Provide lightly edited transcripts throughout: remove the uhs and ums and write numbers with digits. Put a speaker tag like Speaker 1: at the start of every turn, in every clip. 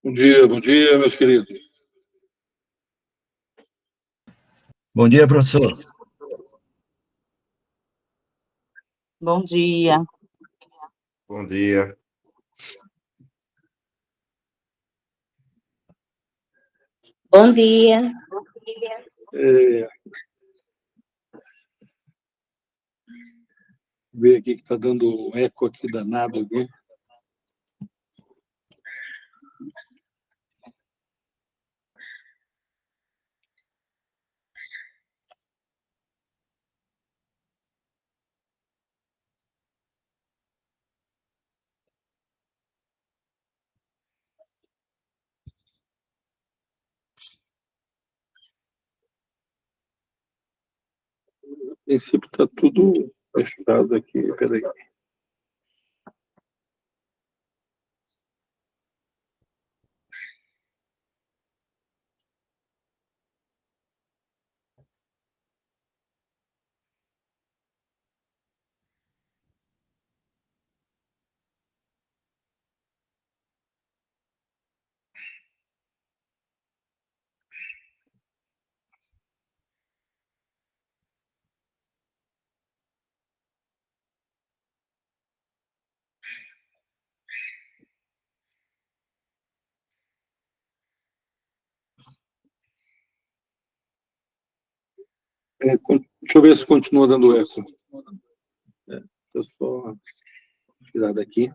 Speaker 1: Bom dia, meus queridos.
Speaker 2: Bom dia, professor.
Speaker 3: Bom dia.
Speaker 4: Bom dia.
Speaker 5: Bom dia.
Speaker 1: Ver aqui que está dando um eco aqui danado aqui. A princípio está tudo fechado aqui. Peraí. Deixa eu ver se continua dando eco. Deixa eu só tirar daqui.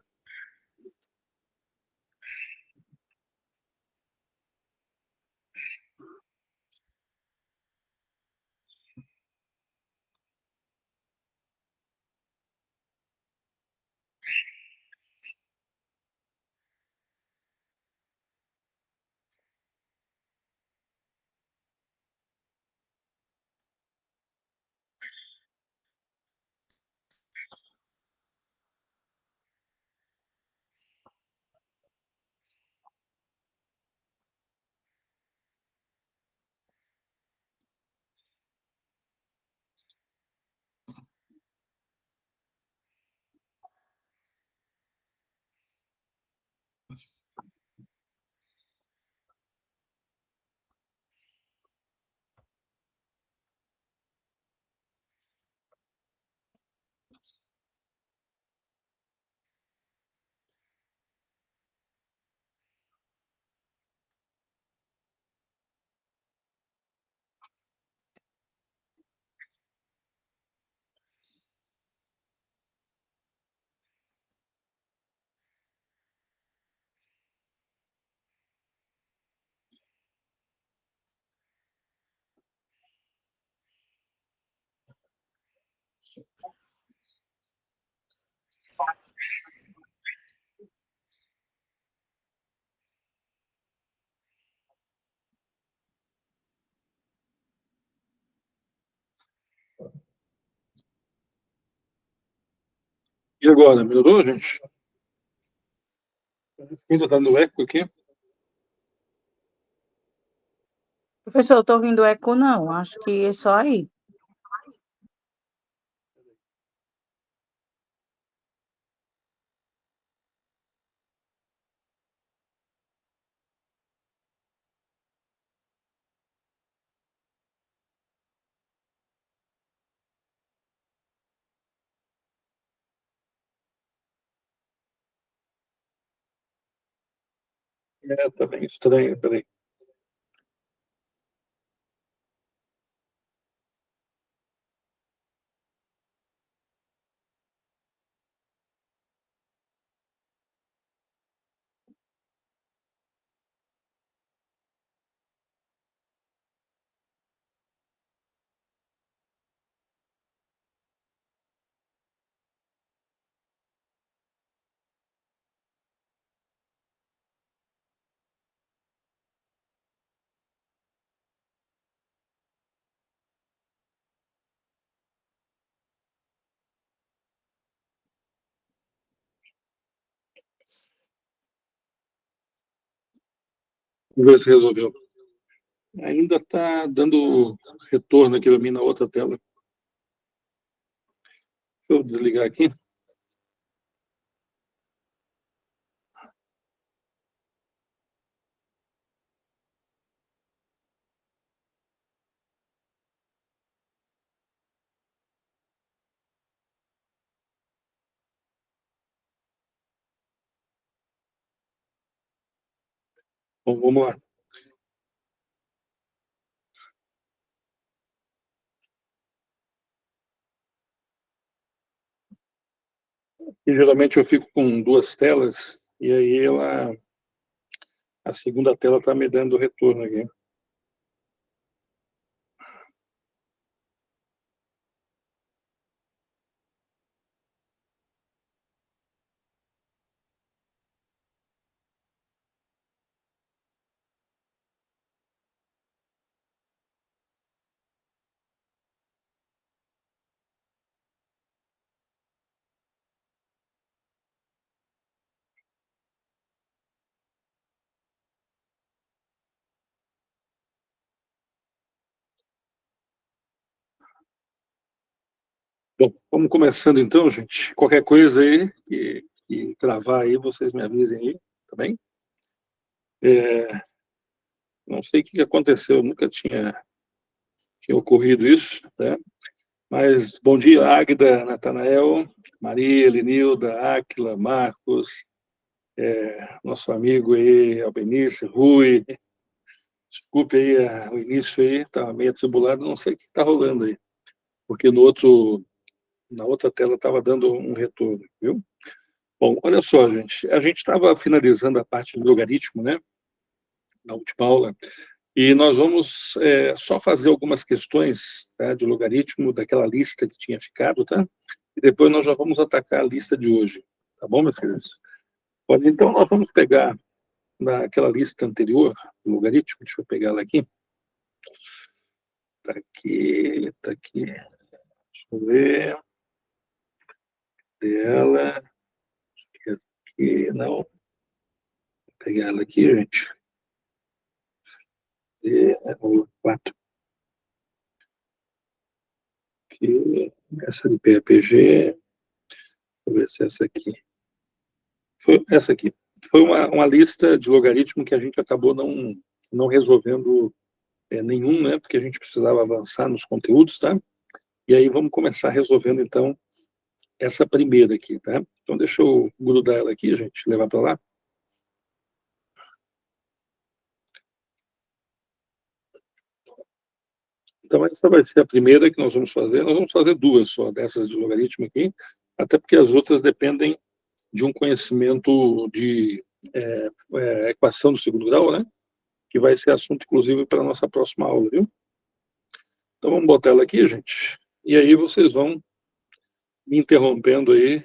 Speaker 1: E agora, melhorou, gente? Ainda está dando eco aqui?
Speaker 3: Professor, eu estou ouvindo eco, não. Acho que é só aí.
Speaker 1: Está bem estranho, peraí. Vamos ver se resolveu. Ainda está dando retorno aqui para mim na outra tela. Deixa eu desligar aqui. Bom, vamos lá. E geralmente eu fico com duas telas, e aí a segunda tela está me dando retorno aqui. Bom, vamos começando então, gente. Qualquer coisa aí que travar aí, vocês me avisem aí, tá bem? Não sei o que aconteceu, nunca tinha ocorrido isso, né? Mas bom dia, Águida, Natanael, Maria, Lenilda, Áquila, Marcos, nosso amigo aí, Albenice, Rui. Desculpe aí o início aí, estava meio atribulado, não sei o que está rolando aí, porque na outra tela estava dando um retorno, viu? Bom, olha só, gente, a gente estava finalizando a parte do logaritmo, né, na última aula, e nós vamos só fazer algumas questões, tá, de logaritmo daquela lista que tinha ficado, tá? E depois nós já vamos atacar a lista de hoje, tá bom, meus queridos? Olha, então nós vamos pegar naquela lista anterior, do logaritmo, deixa eu pegar ela aqui. Tá aqui, tá aqui. Deixa eu ver. Dela. Aqui, não. Vou pegar ela aqui, gente. O 4. Aqui. Essa de PAPG. Deixa eu ver se é essa aqui. Foi essa aqui. Foi uma lista de logaritmo que a gente acabou não resolvendo nenhum, né? Porque a gente precisava avançar nos conteúdos, tá? E aí vamos começar resolvendo, então, essa primeira aqui, tá? Então, deixa eu grudar ela aqui, gente, levar para lá. Então, essa vai ser a primeira que nós vamos fazer. Nós vamos fazer duas só dessas de logaritmo aqui, até porque as outras dependem de um conhecimento de equação do segundo grau, né? Que vai ser assunto, inclusive, para a nossa próxima aula, viu? Então, vamos botar ela aqui, gente. E aí vocês vão me interrompendo aí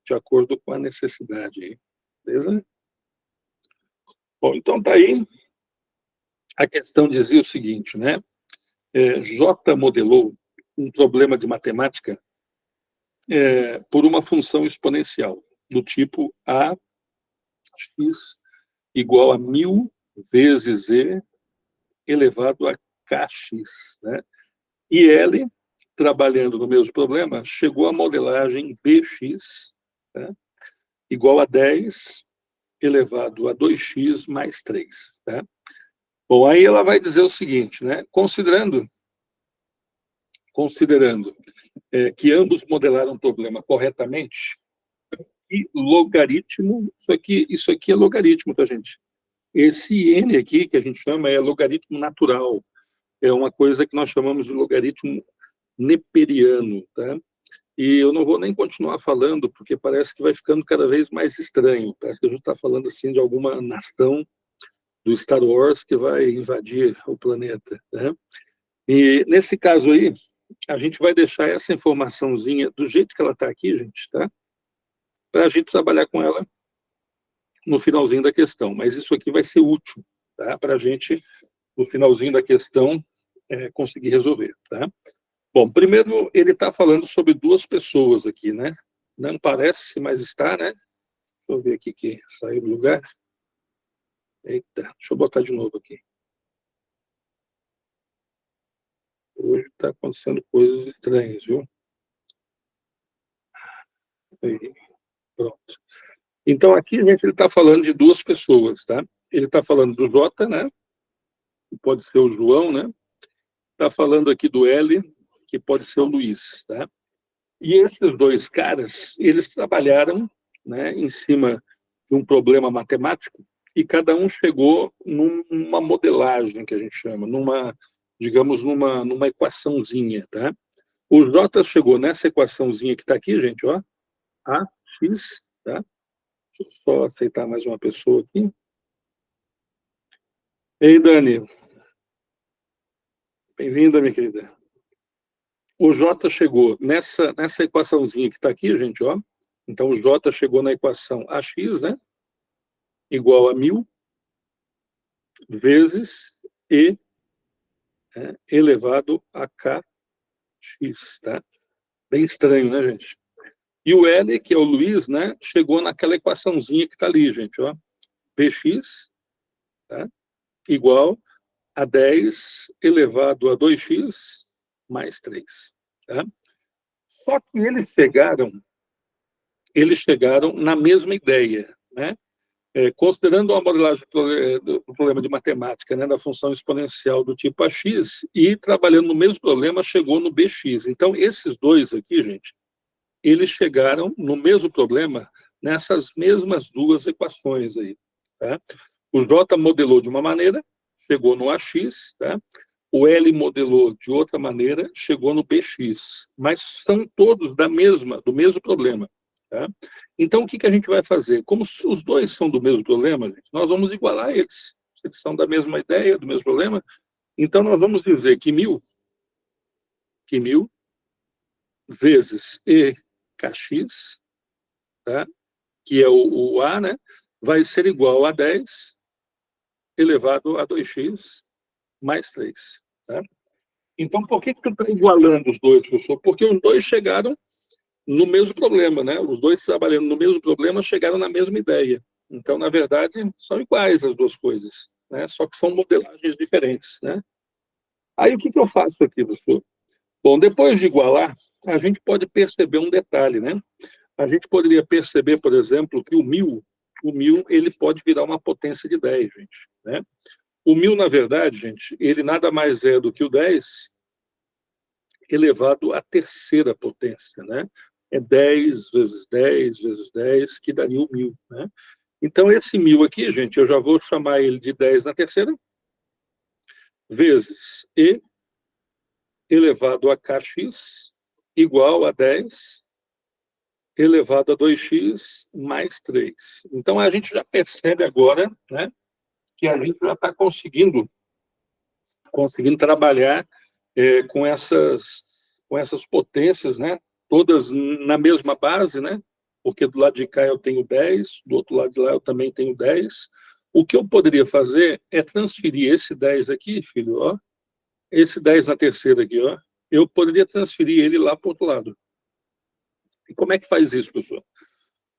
Speaker 1: de acordo com a necessidade aí. Beleza? Bom, então tá aí. A questão dizia o seguinte, né? J modelou um problema de matemática por uma função exponencial, do tipo ax igual a 1000 vezes e elevado a kx, né? E L, trabalhando no mesmo problema, chegou à modelagem bx, né? Igual a 10 elevado a 2x mais 3. Tá? Bom, aí ela vai dizer o seguinte, né? Considerando que ambos modelaram o problema corretamente, e logaritmo, isso aqui é logaritmo, tá, gente? Esse n aqui, que a gente chama, é logaritmo natural. É uma coisa que nós chamamos de logaritmo neperiano, tá? E eu não vou nem continuar falando, porque parece que vai ficando cada vez mais estranho. Parece que a gente está falando assim de alguma nação do Star Wars que vai invadir o planeta, né? E nesse caso aí, a gente vai deixar essa informaçãozinha do jeito que ela está aqui, gente, tá? Para a gente trabalhar com ela no finalzinho da questão. Mas isso aqui vai ser útil, tá? Para a gente, no finalzinho da questão, conseguir resolver, tá? Bom, primeiro ele está falando sobre duas pessoas aqui, né? Não parece, mas está, né? Deixa eu ver aqui que saiu do lugar. Eita, deixa eu botar de novo aqui. Hoje está acontecendo coisas estranhas, viu? Aí, pronto. Então aqui, gente, ele está falando de duas pessoas, tá? Ele está falando do J, né? Que pode ser o João, né? Está falando aqui do L, que pode ser o Luiz, tá? E esses dois caras, eles trabalharam, né, em cima de um problema matemático e cada um chegou numa modelagem, que a gente chama, digamos, numa equaçãozinha, tá? O J chegou nessa equaçãozinha que está aqui, gente, ó, AX, tá? Deixa eu só aceitar mais uma pessoa aqui. Ei, Dani. Bem-vinda, minha querida. O J chegou nessa equaçãozinha que está aqui, gente, ó. Então, o J chegou na equação AX, né? Igual a 1000 vezes E elevado a KX, tá? Bem estranho, né, gente? E o L, que é o Luiz, né? Chegou naquela equaçãozinha que está ali, gente, ó. Px, tá? Igual a 10 elevado a 2x mais 3. Tá? Só que eles chegaram na mesma ideia, né? Considerando a modelagem do problema de matemática, né, da função exponencial do tipo AX, e trabalhando no mesmo problema, chegou no BX. Então, esses dois aqui, gente, eles chegaram no mesmo problema nessas mesmas duas equações aí. Tá? O J modelou de uma maneira, chegou no AX, tá? O L modelou de outra maneira, chegou no BX, mas são todos do mesmo problema. Tá? Então, o que a gente vai fazer? Como os dois são do mesmo problema, gente, nós vamos igualar eles. Eles são da mesma ideia, do mesmo problema. Então, nós vamos dizer que 1000 vezes EKX, tá? Que é o A, né? Vai ser igual a 10 elevado a 2x mais 3. Tá? Então, por que tu está igualando os dois, professor? Porque os dois chegaram no mesmo problema, né? Os dois trabalhando no mesmo problema chegaram na mesma ideia. Então, na verdade, são iguais as duas coisas, né? Só que são modelagens diferentes, né? Aí, o que eu faço aqui, professor? Bom, depois de igualar, a gente pode perceber um detalhe, né? A gente poderia perceber, por exemplo, que o 1000, ele pode virar uma potência de 10, gente, né? O 1000, na verdade, gente, ele nada mais é do que o 10 elevado à terceira potência, né? É 10 vezes 10 vezes 10, que daria o 1000, né? Então, esse 1000 aqui, gente, eu já vou chamar ele de 10 na terceira, vezes E elevado a kx, igual a 10 elevado a 2x mais 3. Então, a gente já percebe agora, né, que a gente já está conseguindo trabalhar com essas potências, né, todas na mesma base, né, porque do lado de cá eu tenho 10, do outro lado de lá eu também tenho 10. O que eu poderia fazer é transferir esse 10 aqui, filho, ó, esse 10 na terceira aqui, ó, eu poderia transferir ele lá para o outro lado. E como é que faz isso, professor?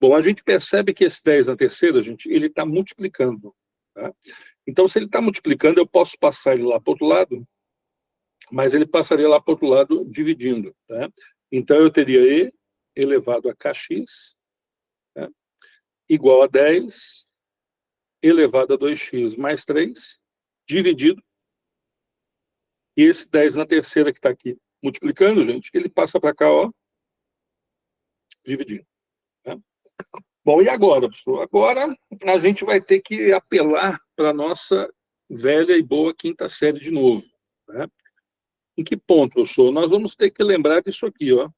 Speaker 1: Bom, a gente percebe que esse 10 na terceira, gente, ele está multiplicando. Tá? Então, se ele está multiplicando, eu posso passar ele lá para o outro lado, mas ele passaria lá para o outro lado dividindo. Tá? Então, eu teria E elevado a kx, tá? Igual a 10 elevado a 2x mais 3, dividido. E esse 10 na terceira que está aqui multiplicando, gente, ele passa para cá, ó, dividindo. Tá? Bom, e agora, professor? Agora a gente vai ter que apelar para a nossa velha e boa quinta série de novo. Né? Em que ponto, professor? Nós vamos ter que lembrar disso aqui, ó.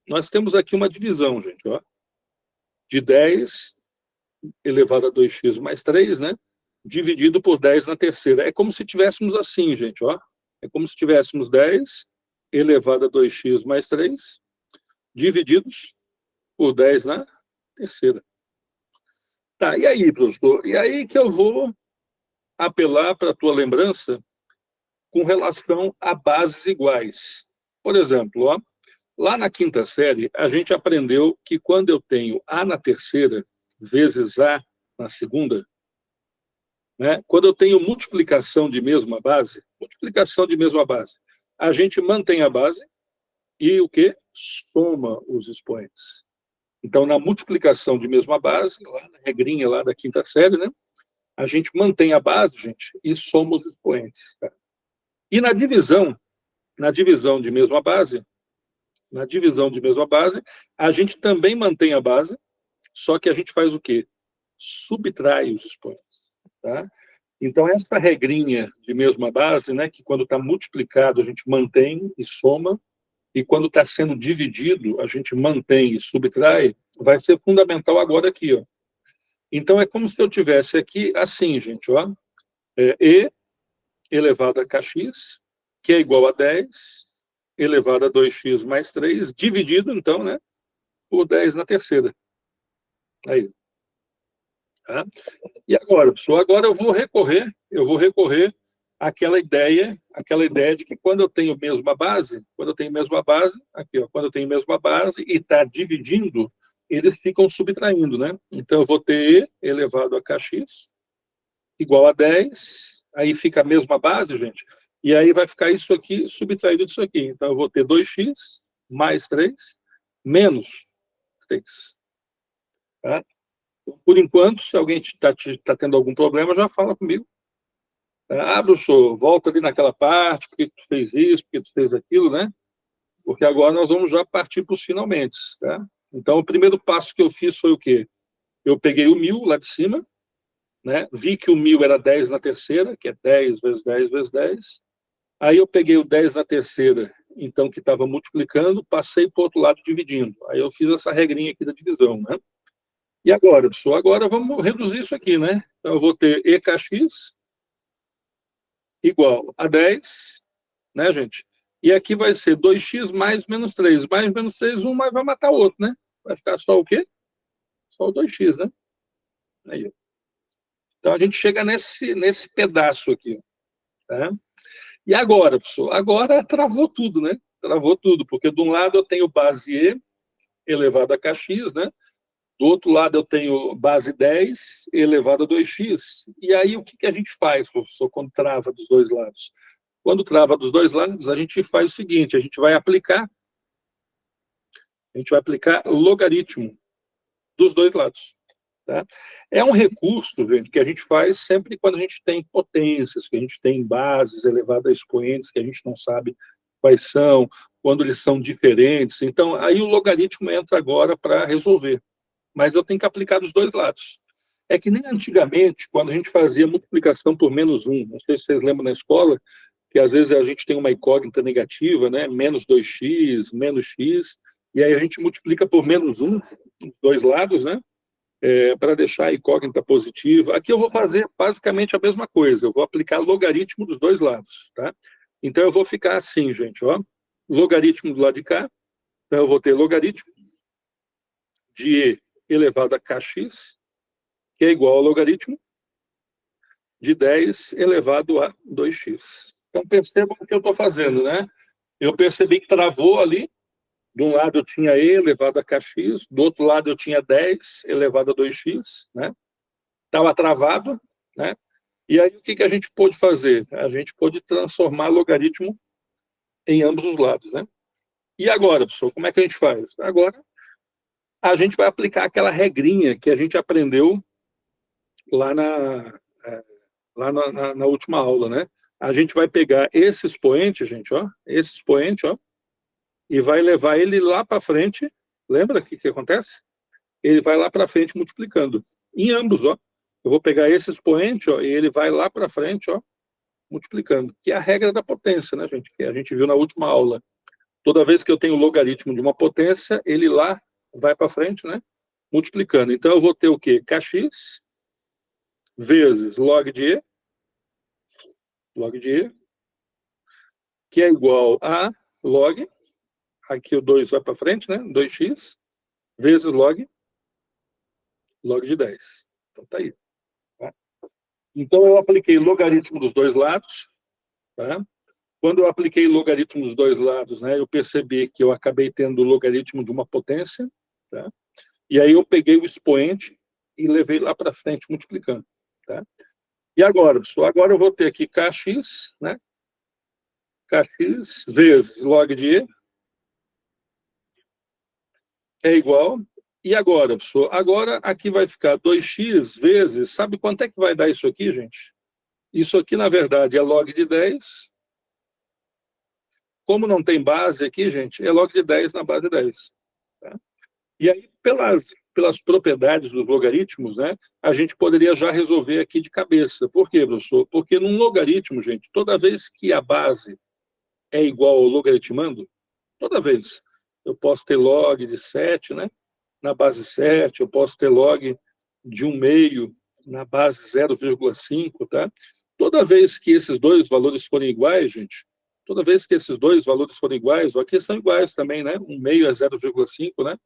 Speaker 1: Nós temos aqui uma divisão, gente, ó, de 10 elevado a 2x mais 3, né? Dividido por 10 na terceira. É como se tivéssemos assim, gente, ó. É como se tivéssemos 10 elevado a 2x mais 3, divididos por 10 na terceira. Tá, e aí, professor? E aí que eu vou apelar para a tua lembrança com relação a bases iguais. Por exemplo, ó, lá na quinta série, a gente aprendeu que quando eu tenho A na terceira vezes A na segunda, né, quando eu tenho multiplicação de mesma base, a gente mantém a base e o quê? Soma os expoentes. Então, na multiplicação de mesma base, lá na regrinha lá da quinta série, né, a gente mantém a base, gente, e soma os expoentes. Tá? E na divisão de mesma base, a gente também mantém a base, só que a gente faz o quê? Subtrai os expoentes. tá? Então, essa regrinha de mesma base, né, que quando está multiplicado a gente mantém e soma, e quando está sendo dividido a gente mantém e subtrai, vai ser fundamental agora aqui, ó. Então, é como se eu tivesse aqui assim, gente, ó, E elevado a kx, que é igual a 10, elevado a 2x mais 3, dividido, então, né, por 10 na terceira. Aí. Tá? E agora, pessoal, agora eu vou recorrer àquela ideia de que quando eu tenho mesma base, aqui, ó, quando eu tenho mesma base e está dividindo, eles ficam subtraindo, né? Então, eu vou ter E elevado a kx igual a 10, aí fica a mesma base, gente, e aí vai ficar isso aqui subtraído disso aqui. Então, eu vou ter 2x mais 3 menos 3. Tá? Por enquanto, se alguém está tendo algum problema, já fala comigo. Professor, volta ali naquela parte, porque tu fez isso, porque tu fez aquilo, né? Porque agora nós vamos já partir para os finalmente, tá? Então, o primeiro passo que eu fiz foi o quê? Eu peguei o 1000 lá de cima, né? Vi que o 1000 era 10 na terceira, que é 10 vezes 10 vezes 10. Aí eu peguei o 10 na terceira, então, que estava multiplicando, passei para o outro lado dividindo. Aí eu fiz essa regrinha aqui da divisão, né? E agora, pessoal, agora vamos reduzir isso aqui, né? Então, eu vou ter EKX igual a 10, né, gente? E aqui vai ser 2x mais menos 3. Mais menos 3, um mais vai matar o outro, né? Vai ficar só o quê? Só o 2x, né? Aí. Então, a gente chega nesse pedaço aqui, tá? E agora, pessoal? Agora travou tudo, né? Travou tudo, porque de um lado eu tenho base E elevado a kx, né? Do outro lado, eu tenho base 10 elevado a 2x. E aí, o que a gente faz, professor, quando trava dos dois lados? Quando trava dos dois lados, a gente faz o seguinte, a gente vai aplicar logaritmo dos dois lados. Tá? É um recurso, gente, que a gente faz sempre quando a gente tem potências, que a gente tem bases elevadas a expoentes, que a gente não sabe quais são, quando eles são diferentes. Então, aí o logaritmo entra agora para resolver. Mas eu tenho que aplicar dos dois lados. É que nem antigamente, quando a gente fazia multiplicação por menos 1, não sei se vocês lembram na escola, que às vezes a gente tem uma incógnita negativa, né? Menos 2x, menos x, e aí a gente multiplica por menos 1, dos dois lados, né? Para deixar a incógnita positiva. Aqui eu vou fazer basicamente a mesma coisa, eu vou aplicar logaritmo dos dois lados, tá? Então eu vou ficar assim, gente, ó, logaritmo do lado de cá, então eu vou ter logaritmo de E elevado a kx, que é igual ao logaritmo de 10 elevado a 2x. Então, percebam o que eu estou fazendo, né? Eu percebi que travou ali. De um lado eu tinha E elevado a kx, do outro lado eu tinha 10 elevado a 2x, né? Estava travado, né? E aí, o que a gente pôde fazer? A gente pôde transformar logaritmo em ambos os lados, né? E agora, pessoal, como é que a gente faz? Agora, a gente vai aplicar aquela regrinha que a gente aprendeu lá na última aula, né? A gente vai pegar esse expoente, gente, ó, esse expoente, ó, e vai levar ele lá para frente. Lembra o que acontece? Ele vai lá para frente multiplicando. Em ambos, ó. Eu vou pegar esse expoente, ó, e ele vai lá para frente, ó, multiplicando. Que é a regra da potência, né, gente? Que a gente viu na última aula. Toda vez que eu tenho o logaritmo de uma potência, ele lá vai para frente, né? Multiplicando. Então, eu vou ter o quê? Kx vezes log de E, que é igual a log, aqui o 2 vai para frente, né? 2x, vezes log de 10. Então, tá aí. Tá? Então, eu apliquei logaritmo dos dois lados. Tá? Quando eu apliquei logaritmo dos dois lados, né, eu percebi que eu acabei tendo o logaritmo de uma potência. Tá? E aí eu peguei o expoente e levei lá para frente, multiplicando. Tá? E agora, pessoal, agora eu vou ter aqui kx, né? Kx vezes log de E é igual. E agora, pessoal? Agora aqui vai ficar 2x vezes... Sabe quanto é que vai dar isso aqui, gente? Isso aqui, na verdade, é log de 10. Como não tem base aqui, gente, é log de 10 na base 10. Tá? E aí, pelas propriedades dos logaritmos, né, a gente poderia já resolver aqui de cabeça. Por quê, professor? Porque num logaritmo, gente, toda vez que a base é igual ao logaritmando, toda vez, eu posso ter log de 7, né, na base 7, eu posso ter log de 1/2 na base 0,5, tá? Toda vez que esses dois valores forem iguais, gente, toda vez que esses dois valores forem iguais, aqui são iguais também, né? 1/2 é 0,5, né?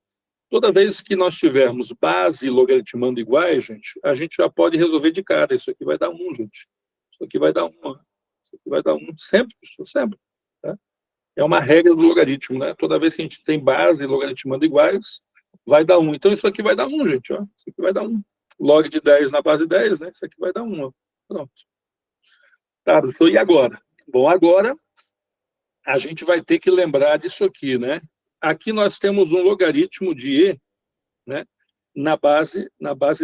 Speaker 1: Toda vez que nós tivermos base e logaritmando iguais, a gente já pode resolver de cara. Isso aqui vai dar 1, gente. Isso aqui vai dar 1. Isso aqui vai dar 1 sempre, sempre. Tá? É uma regra do logaritmo, né? Toda vez que a gente tem base e logaritmando iguais, vai dar 1. Então, isso aqui vai dar 1, gente. Ó. Isso aqui vai dar 1. Log de 10 na base 10, né? Isso aqui vai dar 1. Ó. Pronto. Tá, professor, e agora? Bom, agora a gente vai ter que lembrar disso aqui, né? Aqui nós temos um logaritmo de E, né? Na base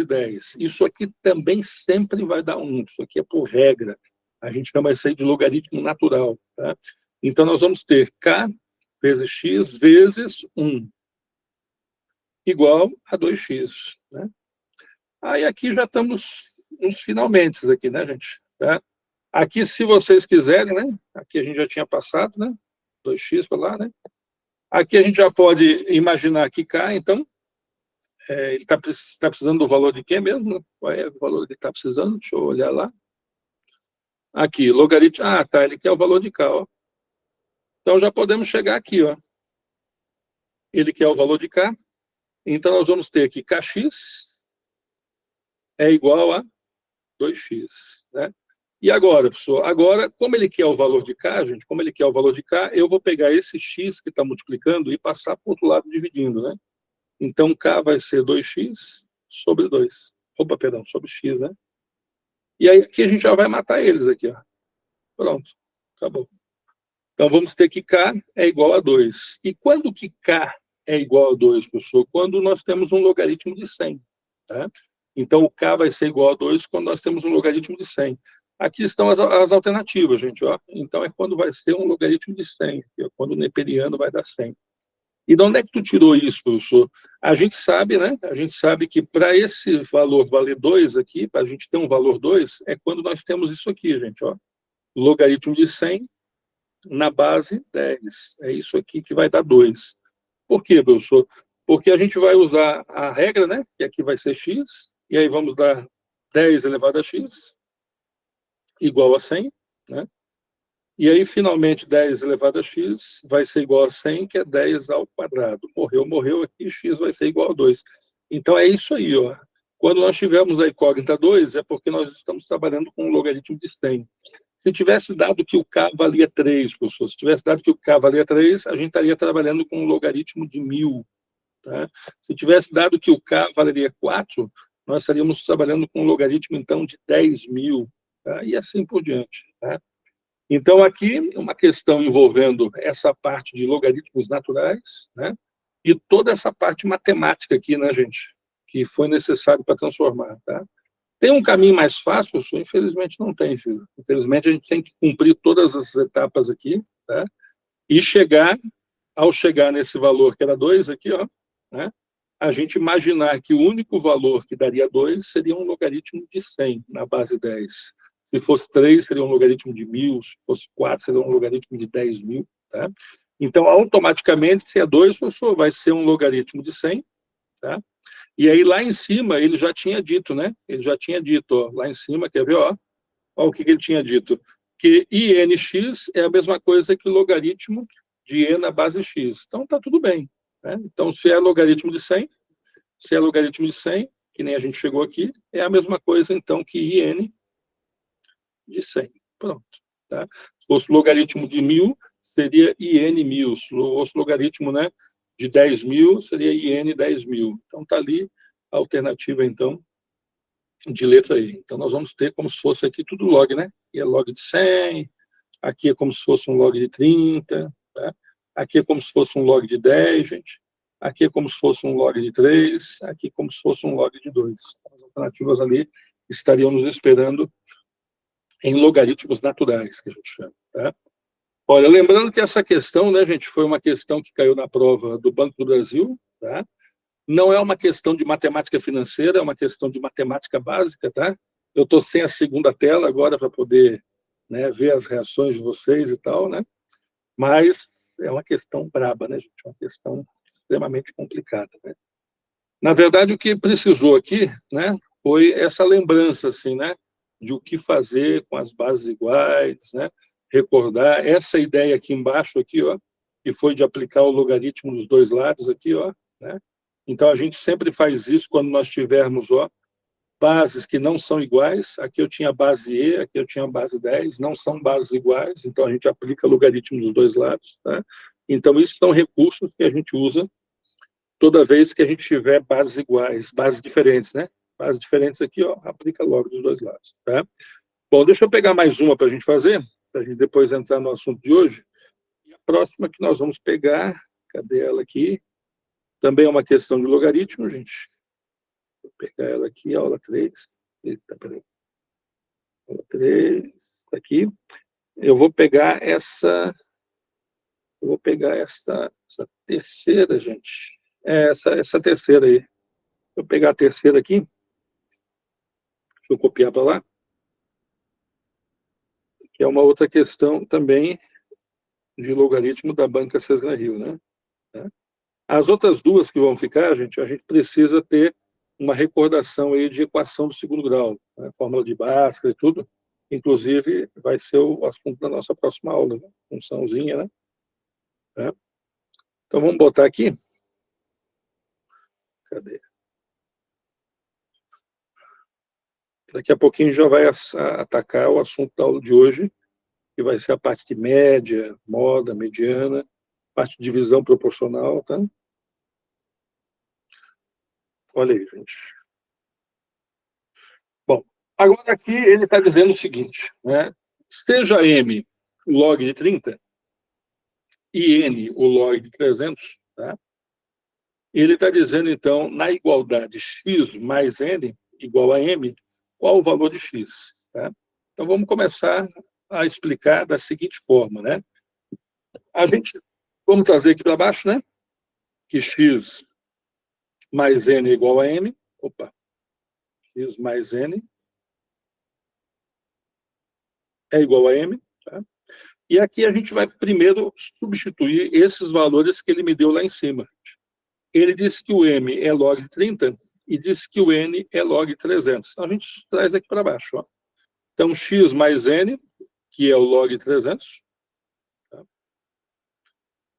Speaker 1: 10. Isso aqui também sempre vai dar 1. Isso aqui é por regra. A gente chama isso aí de logaritmo natural, tá? Então, nós vamos ter K vezes X vezes 1 igual a 2x, né? Aí aqui já estamos nos finalmente aqui, né, gente? Tá? Aqui, se vocês quiserem, né? Aqui a gente já tinha passado, né? 2x para lá, né? Aqui a gente já pode imaginar que K, então, ele está precisando do valor de quê mesmo? Né? Qual é o valor que ele está precisando? Deixa eu olhar lá. Aqui, logaritmo. Ah, tá, ele quer o valor de K, ó. Então, já podemos chegar aqui, ó. Ele quer o valor de K. Então, nós vamos ter que Kx é igual a 2x, né? E agora, professor? Agora, como ele quer o valor de K, gente, como ele quer o valor de K, eu vou pegar esse x que está multiplicando e passar para o outro lado dividindo, né? Então, K vai ser 2x sobre 2. Opa, perdão, sobre x, né? E aí, aqui a gente já vai matar eles aqui, ó. Pronto, acabou. Então, vamos ter que K é igual a 2. E quando que K é igual a 2, professor? Quando nós temos um logaritmo de 100, tá? Então, o K vai ser igual a 2 quando nós temos um logaritmo de 100. Aqui estão as alternativas, gente, ó. Então, é quando vai ser um logaritmo de 100, é quando o neperiano vai dar 100. E de onde é que tu tirou isso, professor? A gente sabe, né? A gente sabe que para esse valor valer 2 aqui, para a gente ter um valor 2, é quando nós temos isso aqui, gente, ó. Logaritmo de 100 na base 10. É isso aqui que vai dar 2. Por quê, professor? Porque a gente vai usar a regra, né? Que aqui vai ser x, e aí vamos dar 10 elevado a x igual a 100, né? E aí, finalmente, 10 elevado a x vai ser igual a 100, que é 10 ao quadrado. Morreu aqui, x vai ser igual a 2. Então, é isso aí, ó. Quando nós tivermos a incógnita 2, é porque nós estamos trabalhando com um logaritmo de 100. Se tivesse dado que o K valia 3, professor, se tivesse dado que o K valia 3, a gente estaria trabalhando com um logaritmo de 1000. Tá? Se tivesse dado que o K valeria 4, nós estaríamos trabalhando com um logaritmo, então, de 10.000. Tá? E assim por diante. Tá? Então, aqui, uma questão envolvendo essa parte de logaritmos naturais, né? E toda essa parte matemática aqui, né, gente? Que foi necessário para transformar. Tá? Tem um caminho mais fácil, professor? Infelizmente não tem, filho. Infelizmente a gente tem que cumprir todas as etapas aqui, tá? E ao chegar nesse valor que era 2 aqui, ó, né? A gente imaginar que o único valor que daria 2 seria um logaritmo de 100 na base 10. Se fosse 3, seria um logaritmo de 1000, se fosse 4, seria um logaritmo de 10.000, tá? Então, automaticamente, se é 2, professor, vai ser um logaritmo de 100, tá? E aí, lá em cima, ele já tinha dito, né? Ele já tinha dito, ó, lá em cima, quer ver, ó? Ó o que ele tinha dito. Que INX é a mesma coisa que o logaritmo de E na base X. Então, tá tudo bem. Né? Então, se é logaritmo de 100, se é logaritmo de 100, que nem a gente chegou aqui, é a mesma coisa, então, que IN de 100. Pronto. Tá? Se fosse logaritmo de 1000, seria IN 1000. Se fosse logaritmo, né, de 10.000, seria IN 10.000. Então, está ali a alternativa, então, de letra E. Então, nós vamos ter como se fosse aqui tudo log, né? E é log de 100, aqui é como se fosse um log de 30, tá? Aqui é como se fosse um log de 10, gente. Aqui é como se fosse um log de 3, aqui é como se fosse um log de 2. As alternativas ali estariam nos esperando em logaritmos naturais, que a gente chama, tá? Olha, lembrando que essa questão, né, gente, foi uma questão que caiu na prova do Banco do Brasil, tá? Não é uma questão de matemática financeira, é uma questão de matemática básica, tá? Eu estou sem a segunda tela agora para poder, né, ver as reações de vocês e tal, né? Mas é uma questão braba, né, gente? É uma questão extremamente complicada, né? Na verdade, o que precisou aqui, né, foi essa lembrança, assim, né, de o que fazer com as bases iguais, né? Recordar essa ideia aqui embaixo, aqui, ó, que foi de aplicar o logaritmo dos dois lados aqui, ó, né? Então, a gente sempre faz isso quando nós tivermos, ó, bases que não são iguais. Aqui eu tinha base E, aqui eu tinha base 10, não são bases iguais, então a gente aplica logaritmo dos dois lados, tá? Então, isso são recursos que a gente usa toda vez que a gente tiver bases iguais, bases diferentes, né? Bases diferentes aqui, ó, aplica logo dos dois lados, tá? Bom, deixa eu pegar mais uma para a gente fazer, para a gente depois entrar no assunto de hoje. E a próxima que nós vamos pegar, cadê ela aqui? Também é uma questão de logaritmo, gente. Vou pegar ela aqui, aula 3. Eita, peraí. Aula 3, tá aqui. Eu vou pegar essa terceira, gente. Essa terceira aí. Vou pegar a terceira aqui. Deixa eu copiar para lá. Que é uma outra questão também de logaritmo da banca Cesna Rio, né? As outras duas que vão ficar, gente, a gente precisa ter uma recordação aí de equação do segundo grau, né? Fórmula de Bhaskara e tudo. Inclusive, vai ser o assunto da nossa próxima aula, né? Funçãozinha, né? Então, vamos botar aqui. Cadê? Daqui a pouquinho já vai atacar o assunto da aula de hoje, que vai ser a parte de média, moda, mediana, parte de divisão proporcional, tá? Olha aí, gente. Bom, agora aqui ele está dizendo o seguinte, né? Seja M o log de 30 e N o log de 300, tá? Ele está dizendo, então, na igualdade x mais N igual a M, qual o valor de x, tá? Então, vamos começar a explicar da seguinte forma, né? Vamos trazer aqui para baixo, né? Que x mais N é igual a M. Opa. X mais N é igual a M, tá? E aqui a gente vai primeiro substituir esses valores que ele me deu lá em cima. Ele disse que o M é log de 30 e disse que o N é log de 300. Então, a gente traz aqui para baixo, ó. Então, x mais N, que é o log de 300, tá?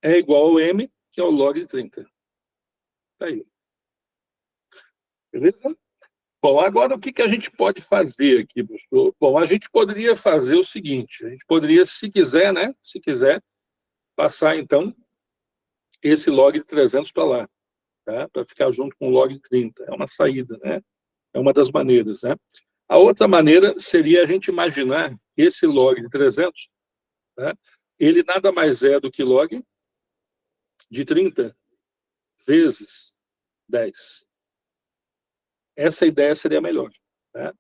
Speaker 1: É igual ao M, que é o log de 30. Tá aí. Beleza? Bom, agora o que a gente pode fazer aqui, professor? Bom, a gente poderia fazer o seguinte, a gente poderia, se quiser, né? Se quiser, passar, então, esse log de 300 para lá, tá? Para ficar junto com o log de 30. É uma saída, né? É uma das maneiras, né? A outra maneira seria a gente imaginar que esse log de 300, tá? Ele nada mais é do que log de 30 vezes 10. Essa ideia seria melhor, tá?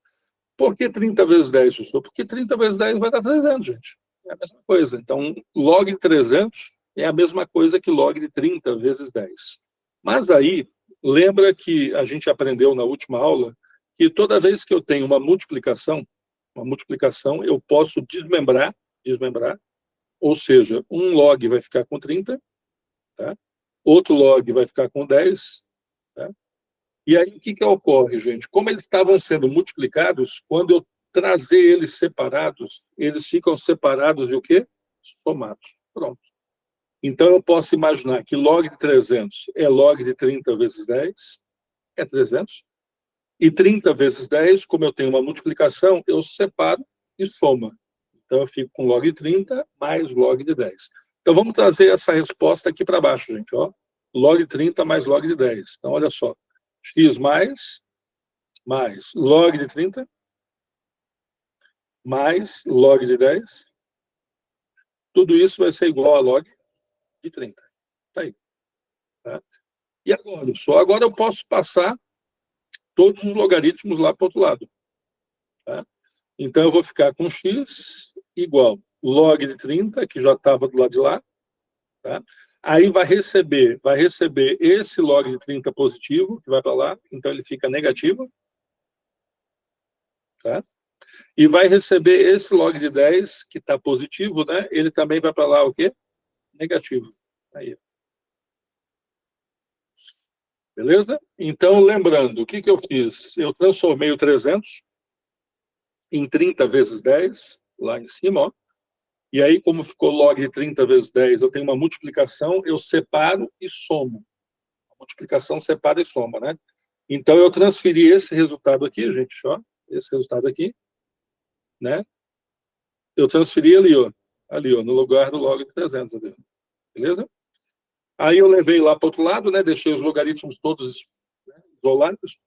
Speaker 1: Por que 30 vezes 10, professor? Porque 30 vezes 10 vai dar 300, gente. É a mesma coisa. Então, log de 300 é a mesma coisa que log de 30 vezes 10. Mas aí, lembra que a gente aprendeu na última aula que toda vez que eu tenho uma multiplicação eu posso desmembrar, ou seja, um log vai ficar com 30, tá? Outro log vai ficar com 10, tá? E aí, o que ocorre, gente? Como eles estavam sendo multiplicados, quando eu trazer eles separados, eles ficam separados de o quê? Somados. Pronto. Então, eu posso imaginar que log de 300 é log de 30 vezes 10, é 300. E 30 vezes 10, como eu tenho uma multiplicação, eu separo e soma. Então, eu fico com log de 30 mais log de 10. Então, vamos trazer essa resposta aqui para baixo, gente. Ó. Log de 30 mais log de 10. Então, olha só. X mais log de 30 mais log de 10. Tudo isso vai ser igual a log de 30. Tá aí. Tá? E agora? Só agora eu posso passar todos os logaritmos lá para o outro lado. Tá? Então, eu vou ficar com x igual log de 30, que já estava do lado de lá. Tá? Aí vai receber esse log de 30 positivo, que vai para lá, então ele fica negativo. Tá? E vai receber esse log de 10, que está positivo, né? Ele também vai para lá o quê? Negativo. Aí. Beleza? Então, lembrando, o que eu fiz? Eu transformei o 300 em 30 vezes 10, lá em cima, ó. E aí, como ficou log de 30 vezes 10, eu tenho uma multiplicação, eu separo e somo. A multiplicação separa e soma, né? Então, eu transferi esse resultado aqui, gente, ó, esse resultado aqui, né? Eu transferi ali, ó, no lugar do log de 300, ali, beleza? Aí eu levei lá para o outro lado, né? Deixei os logaritmos todos, né, isolados.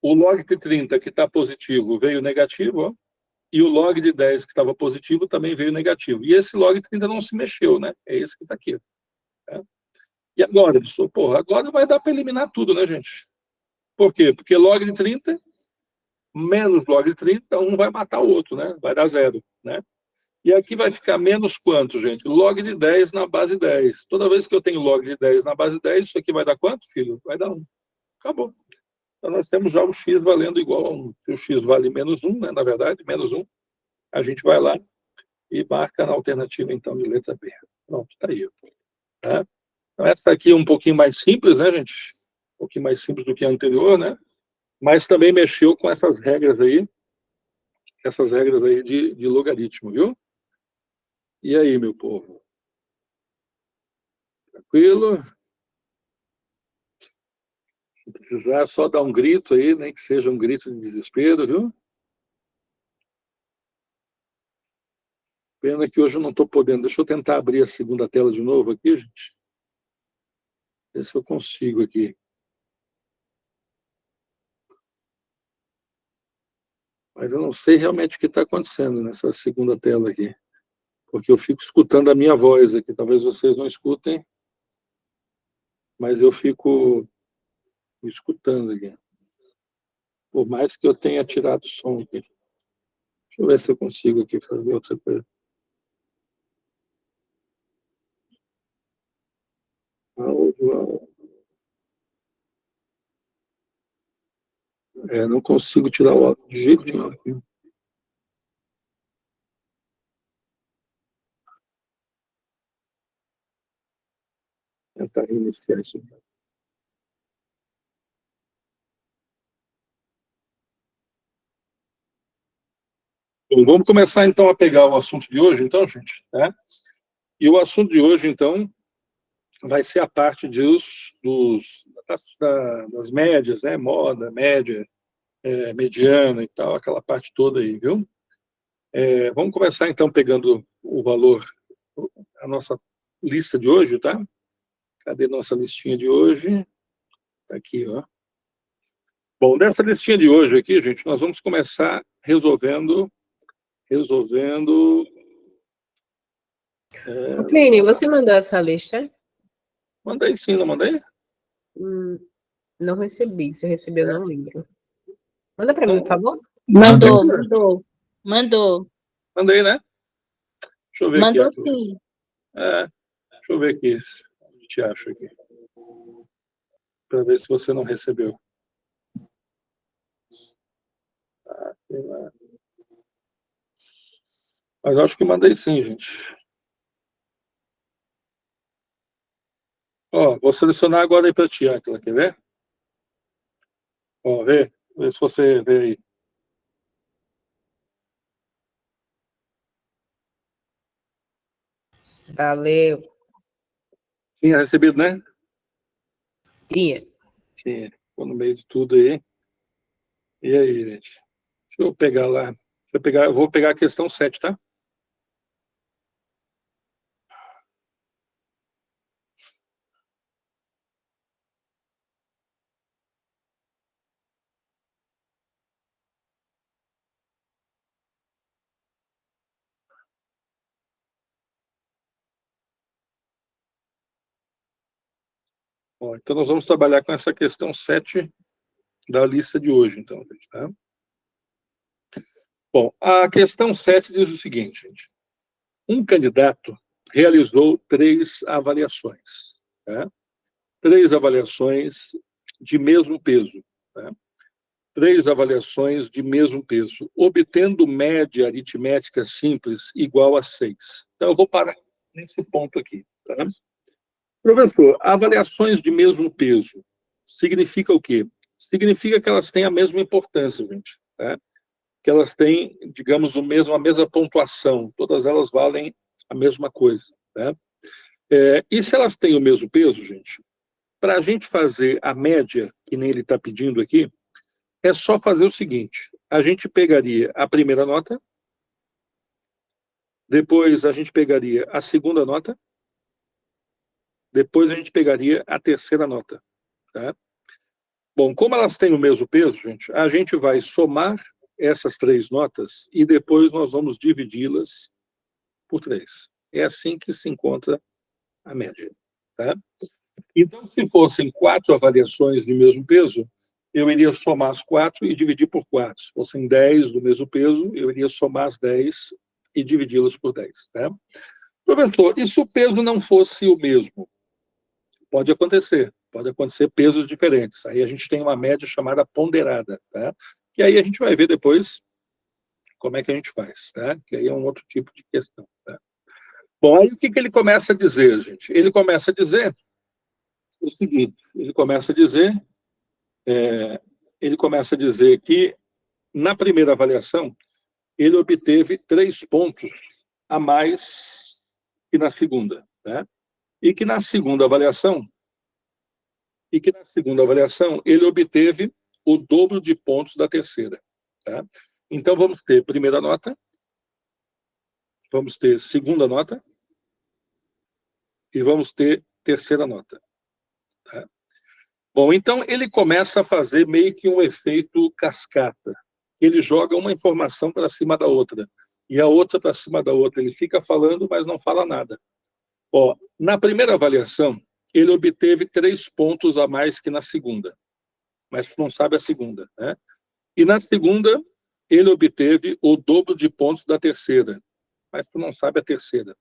Speaker 1: O log de 30, que está positivo, veio negativo, ó. E o log de 10, que estava positivo, também veio negativo. E esse log de 30 não se mexeu, né? É esse que está aqui. Tá? E agora, pessoal? Porra, agora vai dar para eliminar tudo, né, gente? Por quê? Porque log de 30 menos log de 30, um vai matar o outro, né? Vai dar 0, né? E aqui vai ficar menos quanto, gente? Log de 10 na base 10. Toda vez que eu tenho log de 10 na base 10, isso aqui vai dar quanto, filho? Vai dar 1. Acabou. Então, nós temos já o x valendo igual a 1. Se o x vale menos 1, né, na verdade, menos 1, a gente vai lá e marca na alternativa, então, de letra B. Pronto, está aí. Tá? Então, essa aqui é um pouquinho mais simples, né, gente? Um pouquinho mais simples do que a anterior, né? Mas também mexeu com essas regras aí de logaritmo, viu? E aí, meu povo? Tranquilo? Se precisar, só dar um grito aí, nem que seja um grito de desespero, viu? Pena que hoje eu não estou podendo. Deixa eu tentar abrir a segunda tela de novo aqui, gente. Ver se eu consigo aqui. Mas eu não sei realmente o que está acontecendo nessa segunda tela aqui. Porque eu fico escutando a minha voz aqui. Talvez vocês não escutem, mas eu fico escutando aqui. Por mais que eu tenha tirado o som aqui. Deixa eu ver se eu consigo aqui fazer outra coisa. Áudio. Não consigo tirar o áudio de jeito nenhum aqui. Tentar reiniciar isso. Bom, vamos começar então a pegar o assunto de hoje, então, gente. Tá? E o assunto de hoje, então, vai ser a parte das médias, né? Moda, média, mediana e tal, aquela parte toda aí, viu? Vamos começar então pegando o valor, a nossa lista de hoje, tá? Cadê nossa listinha de hoje? Tá aqui, ó. Bom, dessa listinha de hoje aqui, gente, nós vamos começar resolvendo.
Speaker 5: Plínio, você mandou essa lista?
Speaker 1: Mandei sim, não mandei?
Speaker 5: Não recebi. Se eu recebi, eu não lembro. Manda para mim, por favor.
Speaker 3: Mandou.
Speaker 1: Mandei, né? Deixa eu ver
Speaker 3: Mandou
Speaker 1: aqui.
Speaker 3: sim.
Speaker 1: Deixa eu ver aqui. A gente acha aqui. Para ver se você não recebeu. Mas acho que mandei sim, gente. Ó, vou selecionar agora aí para ti, Aquila, quer ver? Ó, vê se você vê aí.
Speaker 5: Valeu.
Speaker 1: Tinha recebido, né?
Speaker 5: Tinha.
Speaker 1: Tinha. Ficou no meio de tudo aí. E aí, gente? Deixa eu pegar lá. Eu vou pegar a questão 7, tá? Bom, então nós vamos trabalhar com essa questão 7 da lista de hoje, então, gente, tá? Bom, a questão 7 diz o seguinte, gente. Um candidato realizou 3 avaliações. tá? 3 avaliações de mesmo peso, tá? 3 avaliações de mesmo peso, obtendo média aritmética simples igual a 6. Então, eu vou parar nesse ponto aqui, tá? Professor, avaliações de mesmo peso significa o quê? Significa que elas têm a mesma importância, gente, tá? Que elas têm, digamos, a mesma pontuação, todas elas valem a mesma coisa, tá? E se elas têm o mesmo peso, gente, para a gente fazer a média, que nem ele está pedindo aqui, é só fazer o seguinte, a gente pegaria a primeira nota, depois a gente pegaria a segunda nota, depois a gente pegaria a terceira nota, tá? Bom, como elas têm o mesmo peso, gente, a gente vai somar essas 3 notas e depois nós vamos dividi-las por 3. É assim que se encontra a média, tá? Então, se fossem 4 avaliações de mesmo peso, eu iria somar as 4 e dividir por 4. Se fossem 10 do mesmo peso, eu iria somar as 10 e dividi-las por 10, tá? Professor, e se o peso não fosse o mesmo? Pode acontecer pesos diferentes. Aí a gente tem uma média chamada ponderada, tá? E aí a gente vai ver depois como é que a gente faz, tá? Que aí é um outro tipo de questão, tá? Bom, aí o que ele começa a dizer, gente? Ele começa a dizer o seguinte, ele começa a dizer que na primeira avaliação ele obteve 3 pontos a mais que na segunda, né? E que na segunda avaliação ele obteve o dobro de pontos da terceira, tá? Então vamos ter primeira nota, vamos ter segunda nota e vamos ter terceira nota, tá? Bom, então ele começa a fazer meio que um efeito cascata. Ele joga uma informação para cima da outra e a outra para cima da outra. Ele fica falando, mas não fala nada. Ó, na primeira avaliação, ele obteve 3 pontos a mais que na segunda, mas não sabe a segunda, né? E na segunda, ele obteve o dobro de pontos da terceira, mas tu não sabe a terceira.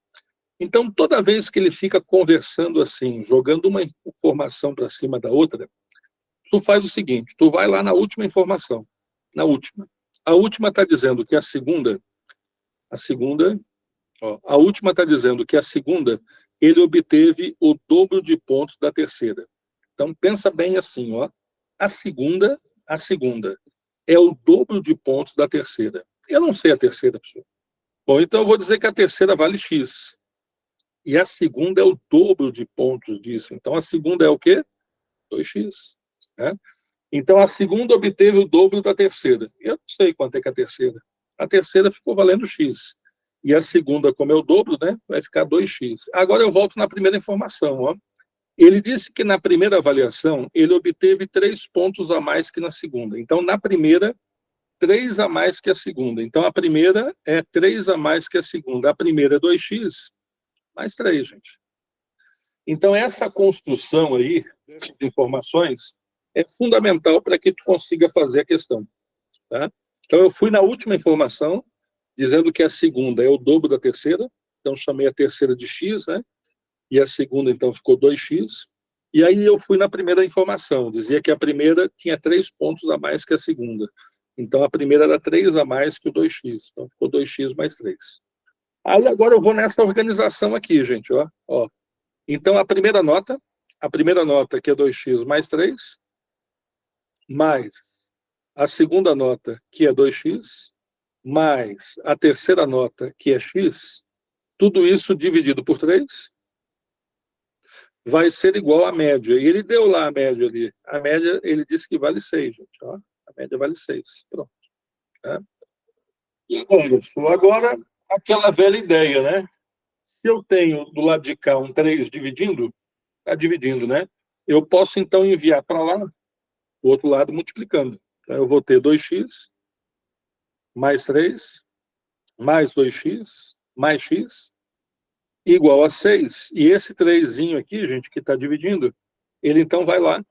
Speaker 1: Então, toda vez que ele fica conversando assim, jogando uma informação para cima da outra, tu faz o seguinte, tu vai lá na última informação, na última. A última está dizendo que a última está dizendo que a segunda, ele obteve o dobro de pontos da terceira. Então, pensa bem assim, ó. A segunda é o dobro de pontos da terceira. Eu não sei a terceira, pessoal. Bom, então eu vou dizer que a terceira vale X. E a segunda é o dobro de pontos disso. Então, a segunda é o quê? 2x. Né? Então, a segunda obteve o dobro da terceira. Eu não sei quanto é que é a terceira. A terceira ficou valendo X. E a segunda, como é o dobro, né, vai ficar 2x. Agora eu volto na primeira informação. Ó. Ele disse que na primeira avaliação, ele obteve 3 pontos a mais que na segunda. Então, na primeira, 3 a mais que a segunda. Então, a primeira é 3 a mais que a segunda. A primeira é 2x, mais 3, gente. Então, essa construção aí, dessas informações, é fundamental para que tu consiga fazer a questão. Tá? Então, eu fui na última informação, dizendo que a segunda é o dobro da terceira, então chamei a terceira de x, né? E a segunda, então, ficou 2x. E aí eu fui na primeira informação, dizia que a primeira tinha 3 pontos a mais que a segunda. Então, a primeira era 3 a mais que o 2x. Então, ficou 2x mais 3. Aí, agora eu vou nessa organização aqui, gente. Ó. Então, a primeira nota, que é 2x mais 3, mais a segunda nota, que é 2x, mais a terceira nota, que é x, tudo isso dividido por 3, vai ser igual à média. E ele deu lá a média ali. A média, ele disse que vale 6, gente. Ó. A média vale 6. Pronto. Tá? E agora, aquela velha ideia, né? Se eu tenho do lado de cá um 3 dividindo, está dividindo, né? Eu posso, então, enviar para lá, do outro lado, multiplicando. Então, eu vou ter 2x, mais 3, mais 2x, mais x, igual a 6. E esse 3zinho aqui, gente, que está dividindo, ele, então, vai lá,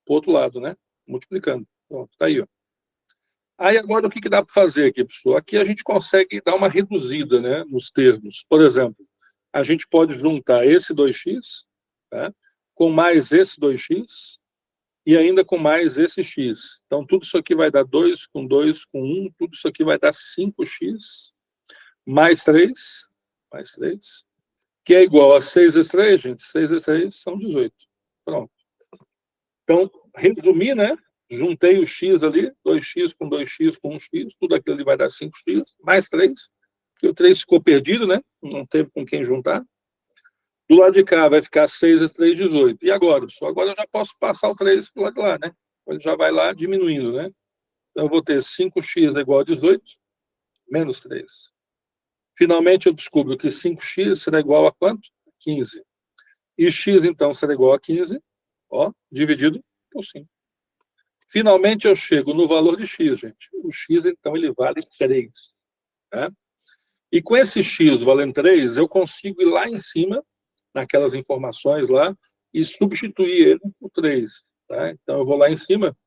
Speaker 1: para o outro lado, né? Multiplicando. Pronto, está aí, ó. Aí, agora, o que dá para fazer aqui, pessoal? Aqui a gente consegue dar uma reduzida, né, nos termos. Por exemplo, a gente pode juntar esse 2x tá? Com mais esse 2x, e ainda com mais esse x. Então, tudo isso aqui vai dar 2 com 2 com 1, tudo isso aqui vai dar 5x, mais 3, que é igual a 6 vezes 3, gente. 6 vezes 3 são 18. Pronto. Então, resumir, né? Juntei o x ali, 2x com 2x com 1x, tudo aquilo ali vai dar 5x, mais 3, que o 3 ficou perdido, né? Não teve com quem juntar. Do lado de cá vai ficar 6 vezes 3, 18. E agora? Pessoal, agora eu já posso passar o 3 para o lado de lá, né? Ele já vai lá diminuindo, né? Então eu vou ter 5x é igual a 18, menos 3. Finalmente eu descubro que 5x será igual a quanto? 15. E x, então, será igual a 15, ó, dividido por 5. Finalmente eu chego no valor de x, gente. O x, então, ele vale 3. Tá? E com esse x valendo 3, eu consigo ir lá em cima, naquelas informações lá, e substituir ele por 3. Tá? Então, eu vou lá em cima,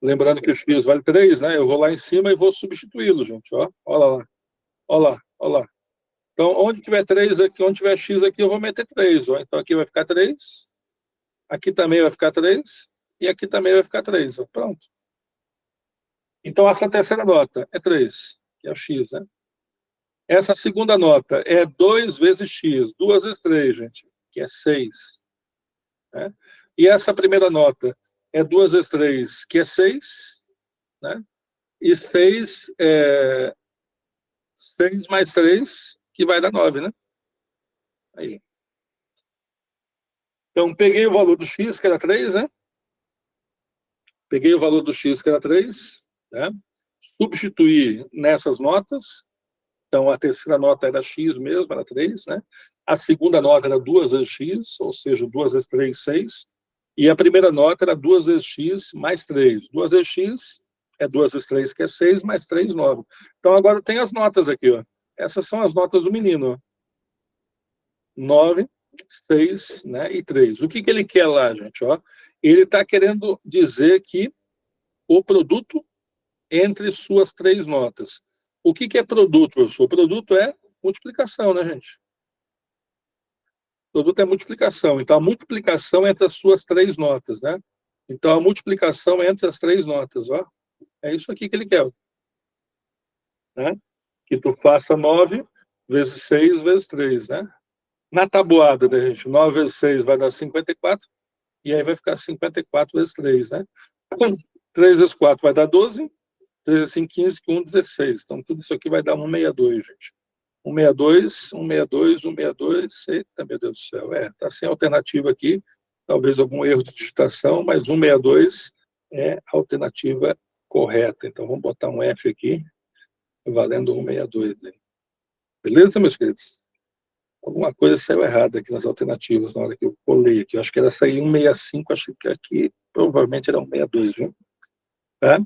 Speaker 1: lembrando que o x vale 3, né? Eu vou lá em cima e vou substituí-lo, gente. Ó, olha lá. Olha lá, olha lá. Então, onde tiver 3 aqui, onde tiver x aqui, eu vou meter 3. Ó. Então, aqui vai ficar 3, aqui também vai ficar 3, e aqui também vai ficar 3. Ó. Pronto. Então, essa terceira nota é 3, que é o x, né? Essa segunda nota é 2 vezes x, 2 vezes 3, gente, que é 6. Né? E essa primeira nota é 2 vezes 3, que é 6. Né? E 6 é 6 mais 3, que vai dar 9, né? Aí. Então, peguei o valor do x, que era 3, né? Peguei o valor do x, que era 3, né? Substituí nessas notas. Então, a terceira nota era x mesmo, era 3, né? A segunda nota era 2 vezes x, ou seja, 2 vezes 3, 6. E a primeira nota era 2 vezes x mais 3. 2 vezes x é 2 vezes 3, que é 6, mais 3, 9. Então, agora tem as notas aqui, ó. Essas são as notas do menino, ó. 9, 6, né, e 3. O que ele quer lá, gente? Ó? Ele está querendo dizer que o produto entre suas 3 notas. O que é produto, professor? Produto é multiplicação, né, gente? Produto é multiplicação. Então, a multiplicação entre as suas 3 notas, né? Então, a multiplicação entre as 3 notas, ó. É isso aqui que ele quer. Né? Que tu faça 9 vezes 6 vezes 3, né? Na tabuada, né, gente? 9 vezes 6 vai dar 54, e aí vai ficar 54 vezes 3, né? 3 vezes 4 vai dar 12, 3 vezes 5, 15, 1, 16. Então, tudo isso aqui vai dar 162, gente. 162, 162, 162, eita, meu Deus do céu. Tá sem alternativa aqui, talvez algum erro de digitação, mas 162 é a alternativa correta. Então, vamos botar um F aqui, valendo 162. Né? Beleza, meus queridos? Alguma coisa saiu errada aqui nas alternativas na hora que eu colei aqui. Eu acho que era sair 165, acho que aqui provavelmente era 162, viu? Tá?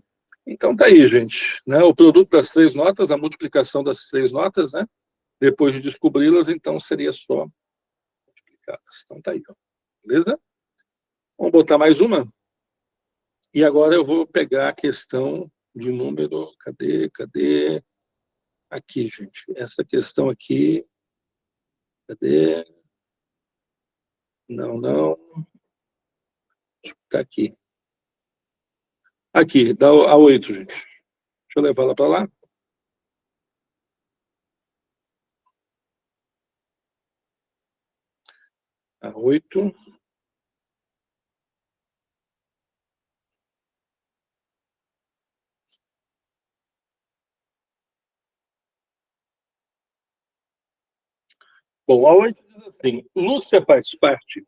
Speaker 1: Então tá aí, gente. Né? O produto das 3 notas, a multiplicação das 3 notas, né? Depois de descobri-las, então seria só multiplicadas. Então tá aí, ó. Beleza? Vamos botar mais uma. E agora eu vou pegar a questão de número. Cadê? Aqui, gente. Essa questão aqui. Cadê? Não. Tá aqui. Aqui, dá a 8, gente. Deixa eu levar ela para lá. A 8. Bom, a 8 diz assim: Lúcia faz parte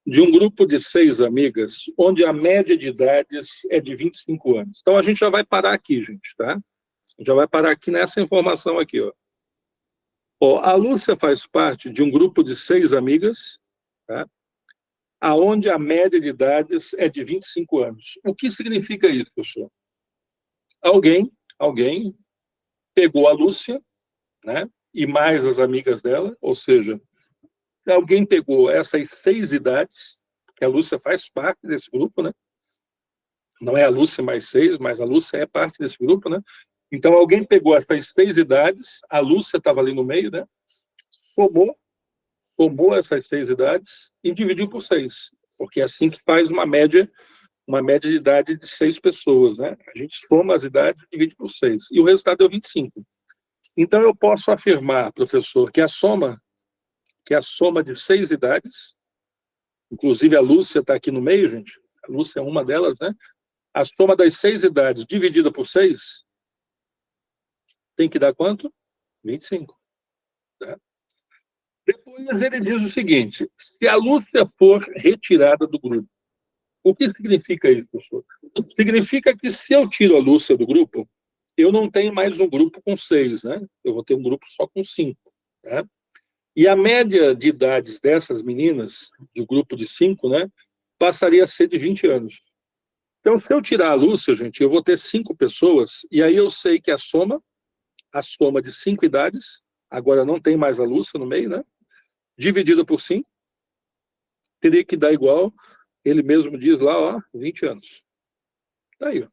Speaker 1: de um grupo de 6 amigas, onde a média de idades é de 25 anos. Então, a gente já vai parar aqui, gente, tá? Já vai parar aqui nessa informação aqui, ó. A Lúcia faz parte de um grupo de 6 amigas, tá? Aonde a média de idades é de 25 anos. O que significa isso, professor? Alguém pegou a Lúcia, né? E mais as amigas dela, ou seja, alguém pegou essas 6 idades, que a Lúcia faz parte desse grupo, né? Não é a Lúcia mais 6, mas a Lúcia é parte desse grupo, né? Então, alguém pegou essas 6 idades, a Lúcia estava ali no meio, né? somou essas 6 idades e dividiu por 6, porque é assim que faz uma média de idade de 6 pessoas, né? A gente soma as idades e divide por 6, e o resultado deu 25. Então, eu posso afirmar, professor, que a soma de 6 idades, inclusive a Lúcia está aqui no meio, gente, a Lúcia é uma delas, né? A soma das 6 idades dividida por 6 tem que dar quanto? 25. Tá? Depois ele diz o seguinte: se a Lúcia for retirada do grupo, o que significa isso, professor? Significa que se eu tiro a Lúcia do grupo, eu não tenho mais um grupo com 6, né? Eu vou ter um grupo só com 5. Tá? E a média de idades dessas meninas, do grupo de 5, né, passaria a ser de 20 anos. Então, se eu tirar a Lúcia, gente, eu vou ter 5 pessoas, e aí eu sei que a soma de 5 idades, agora não tem mais a Lúcia no meio, né? Dividida por 5, teria que dar igual, ele mesmo diz lá, ó, 20 anos. Tá aí, ó.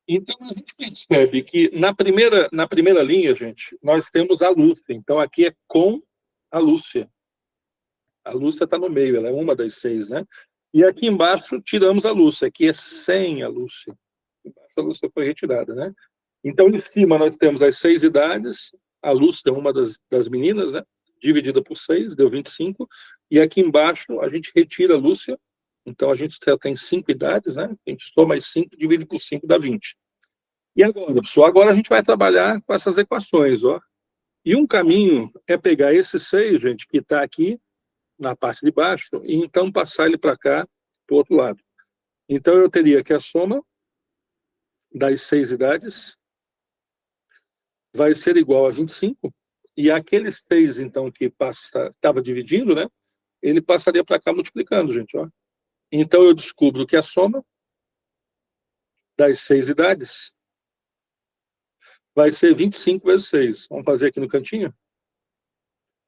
Speaker 1: Então, a gente percebe que na primeira linha, gente, nós temos a Lúcia. Então, aqui é com a Lúcia. A Lúcia está no meio, ela é uma das 6, né? E aqui embaixo, tiramos a Lúcia, aqui é sem a Lúcia. Embaixo a Lúcia foi retirada, né? Então, em cima, nós temos as 6 idades, a Lúcia é uma das meninas, né? Dividida por 6, deu 25. E aqui embaixo, a gente retira a Lúcia. Então, a gente já tem 5 idades, né? A gente soma mais 5, divide por 5, dá 20. E agora, pessoal? Agora a gente vai trabalhar com essas equações, ó. E um caminho é pegar esse 6, gente, que está aqui na parte de baixo, e então passar ele para cá, para o outro lado. Então, eu teria que a soma das 6 idades vai ser igual a 25, e aquele 6, então, que estava dividindo, né? Ele passaria para cá multiplicando, gente, ó. Então, eu descubro que a soma das 6 idades vai ser 25 vezes 6. Vamos fazer aqui no cantinho?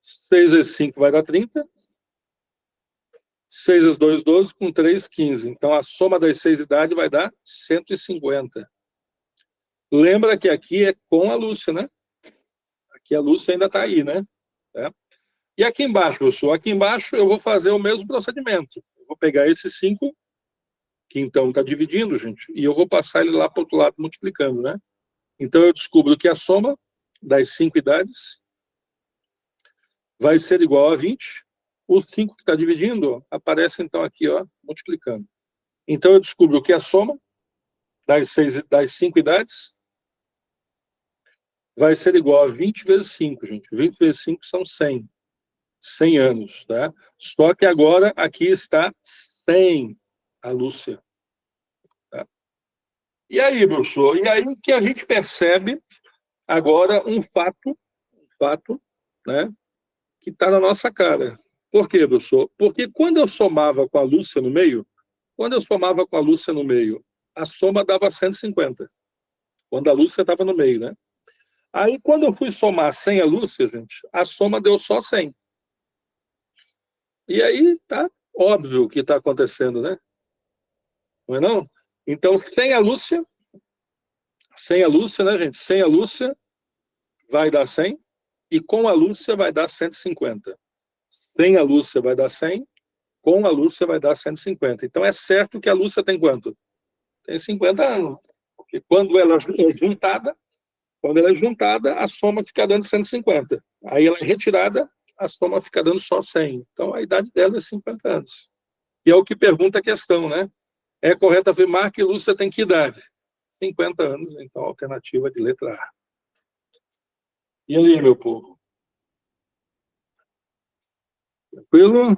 Speaker 1: 6 vezes 5 vai dar 30. 6 vezes 2, 12, com 3, 15. Então, a soma das 6 idades vai dar 150. Lembra que aqui é com a Lúcia, né? Aqui a Lúcia ainda está aí, né? É. E aqui embaixo, professor? Aqui embaixo eu vou fazer o mesmo procedimento. Eu vou pegar esse 5, que então está dividindo, gente, e eu vou passar ele lá para o outro lado multiplicando, né? Então, eu descubro que a soma das 5 idades vai ser igual a 20. O 5 que está dividindo, ó, aparece então aqui, ó, multiplicando. Então, eu descubro que a soma das 5 idades vai ser igual a 20 vezes 5, gente. 20 vezes 5 são 100. 100 anos, tá? Só que agora aqui está 100 a Lúcia. Tá? E aí, professor? E aí que a gente percebe agora um fato, né, que está na nossa cara. Por quê, professor? Porque quando eu somava com a Lúcia no meio, a soma dava 150. Quando a Lúcia estava no meio, né? Aí, quando eu fui somar sem a Lúcia, gente, a soma deu só 100. E aí, tá óbvio o que está acontecendo, né? Não é não? Então, sem a Lúcia, né, gente? Sem a Lúcia vai dar 100, e com a Lúcia vai dar 150. Sem a Lúcia vai dar 100, com a Lúcia vai dar 150. Então, é certo que a Lúcia tem quanto? Tem 50 anos. Porque quando ela é juntada, a soma fica dando 150. Aí ela é retirada, a soma fica dando só 100. Então, a idade dela é 50 anos. E é o que pergunta a questão, né? É correto afirmar que Lúcia tem que idade? 50 anos, então, a alternativa de letra A. E aí, meu povo? Tranquilo?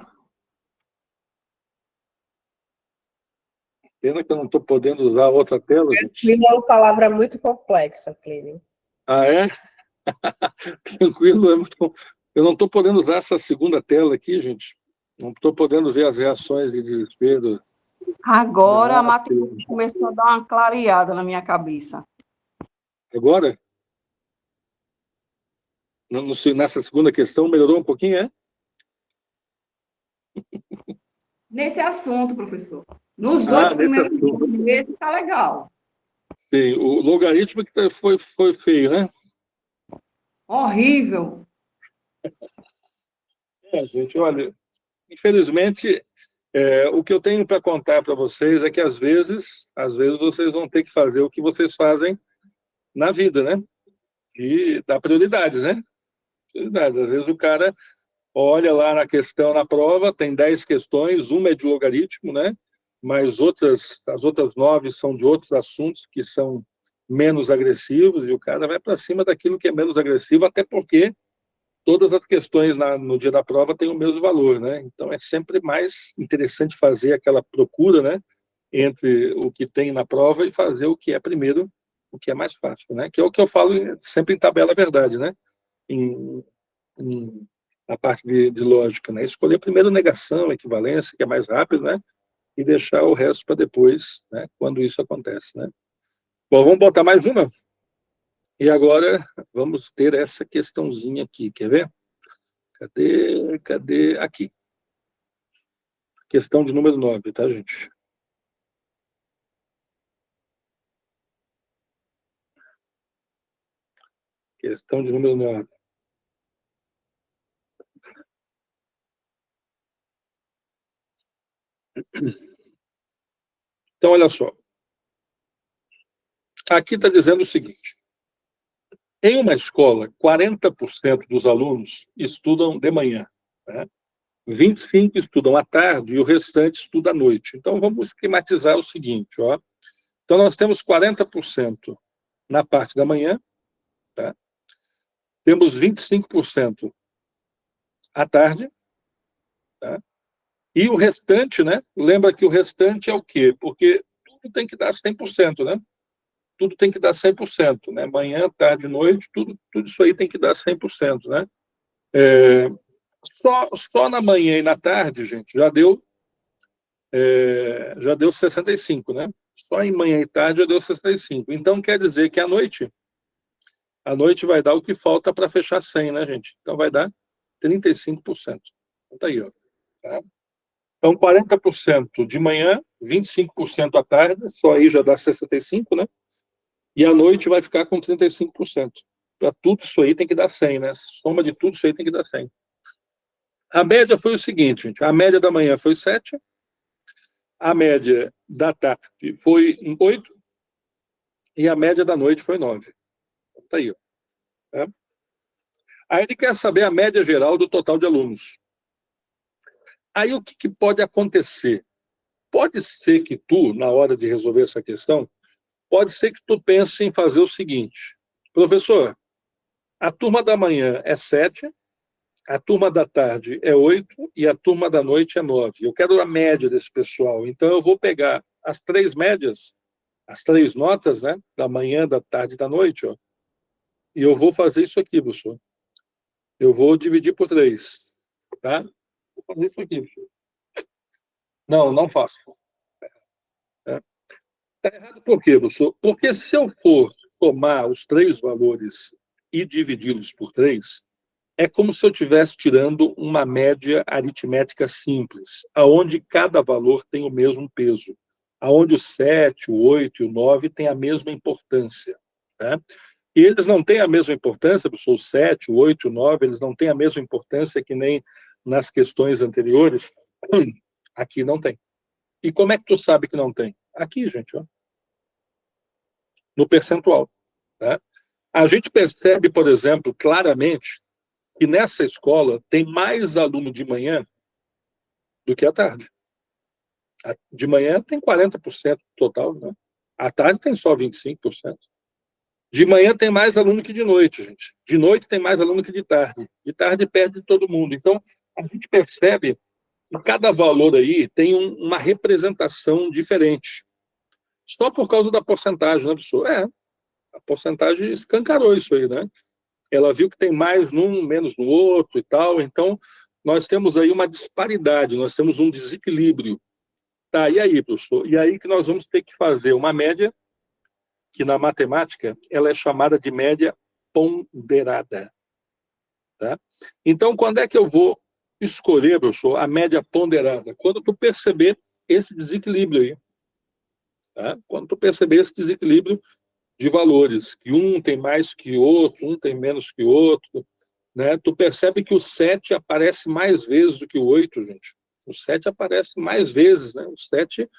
Speaker 1: Pena que eu não estou podendo usar outra tela, gente.
Speaker 5: Tranquilo é uma palavra muito complexa, Clínio.
Speaker 1: Ah, é? Tranquilo, é muito bom. Eu não estou podendo usar essa segunda tela aqui, gente. Não estou podendo ver as reações de desespero.
Speaker 6: Agora a matemática começou a dar uma clareada na minha cabeça.
Speaker 1: Agora? Nessa segunda questão, melhorou um pouquinho, é?
Speaker 6: Nesse assunto, professor. Nos dois primeiros meses está legal.
Speaker 1: Sim, o logaritmo que foi feio, né?
Speaker 6: Horrível.
Speaker 1: Gente, olha, infelizmente, o que eu tenho para contar para vocês é que às vezes vocês vão ter que fazer o que vocês fazem na vida, né? E dar prioridades, né? Prioridades. Às vezes o cara olha lá na questão, na prova, tem 10 questões, uma é de logaritmo, né? Mas as outras 9 são de outros assuntos que são menos agressivos, e o cara vai para cima daquilo que é menos agressivo, até porque todas as questões no dia da prova têm o mesmo valor, né? Então é sempre mais interessante fazer aquela procura, né, entre o que tem na prova e fazer o que é primeiro, o que é mais fácil, né? Que é o que eu falo sempre em tabela verdade, né? Em, na parte de lógica, né? Escolher primeiro negação, equivalência, que é mais rápido, né? E deixar o resto para depois, né? Quando isso acontece, né? Bom, vamos botar mais uma? E agora vamos ter essa questãozinha aqui, quer ver? Cadê? Aqui. Questão de número 9, tá, gente? Questão de número 9. Então, olha só. Aqui está dizendo o seguinte. Em uma escola, 40% dos alunos estudam de manhã, né? 25% estudam à tarde e o restante estuda à noite. Então, vamos esquematizar o seguinte, ó. Então, nós temos 40% na parte da manhã, tá? Temos 25% à tarde, tá? E o restante, né? Lembra que o restante é o quê? Porque tudo tem que dar 100%, né? Tudo tem que dar 100%, né? Manhã, tarde, noite, tudo isso aí tem que dar 100%, né? Só na manhã e na tarde, gente, já deu 65, né? Só em manhã e tarde já deu 65. Então, quer dizer que à noite vai dar o que falta para fechar 100, né, gente? Então, vai dar 35%. Então, tá aí, ó. Tá? Então, 40% de manhã, 25% à tarde, só aí já dá 65, né? E à noite vai ficar com 35%. Para tudo isso aí tem que dar 100, né? Soma de tudo isso aí tem que dar 100. A média foi o seguinte, gente. A média da manhã foi 7, a média da tarde foi 8 e a média da noite foi 9. Tá aí, ó. Tá? Aí ele quer saber a média geral do total de alunos. Aí o que pode acontecer? Pode ser que tu, na hora de resolver essa questão, pode ser que tu pense em fazer o seguinte: professor, a turma da manhã é 7, a turma da tarde é 8 e a turma da noite é 9. Eu quero a média desse pessoal. Então, eu vou pegar as 3 médias, as 3 notas, né, da manhã, da tarde e da noite, ó, e eu vou fazer isso aqui, professor. Eu vou dividir por 3. Tá? Vou fazer isso aqui, professor. Não faço. Está errado por quê, professor? Porque se eu for tomar os 3 valores e dividi-los por 3, é como se eu estivesse tirando uma média aritmética simples, aonde cada valor tem o mesmo peso, aonde o 7, o 8 e o 9 têm a mesma importância. Tá? E eles não têm a mesma importância, professor, o 7, o 8 e o 9, eles não têm a mesma importância que nem nas questões anteriores. Aqui não tem. E como é que tu sabe que não tem? Aqui, gente, ó, no percentual. Tá? A gente percebe, por exemplo, claramente que nessa escola tem mais aluno de manhã do que à tarde. De manhã tem 40% total, né? À tarde tem só 25%. De manhã tem mais aluno que de noite, gente. De noite tem mais aluno que de tarde. De tarde perde todo mundo. Então, a gente percebe que cada valor aí tem uma representação diferente. Só por causa da porcentagem, né, professor? A porcentagem escancarou isso aí, né? Ela viu que tem mais num, menos no outro e tal. Então, nós temos aí uma disparidade, nós temos um desequilíbrio. Tá, e aí, professor? E aí que nós vamos ter que fazer uma média, que na matemática ela é chamada de média ponderada. Tá? Então, quando é que eu vou escolher, professor, a média ponderada? Quando tu perceber esse desequilíbrio aí. Tá? Quando tu perceber esse desequilíbrio de valores, que um tem mais que outro, um tem menos que outro. né? Tu percebe que o 7 aparece mais vezes do que o 8, gente. O 7 aparece mais vezes, né? O 7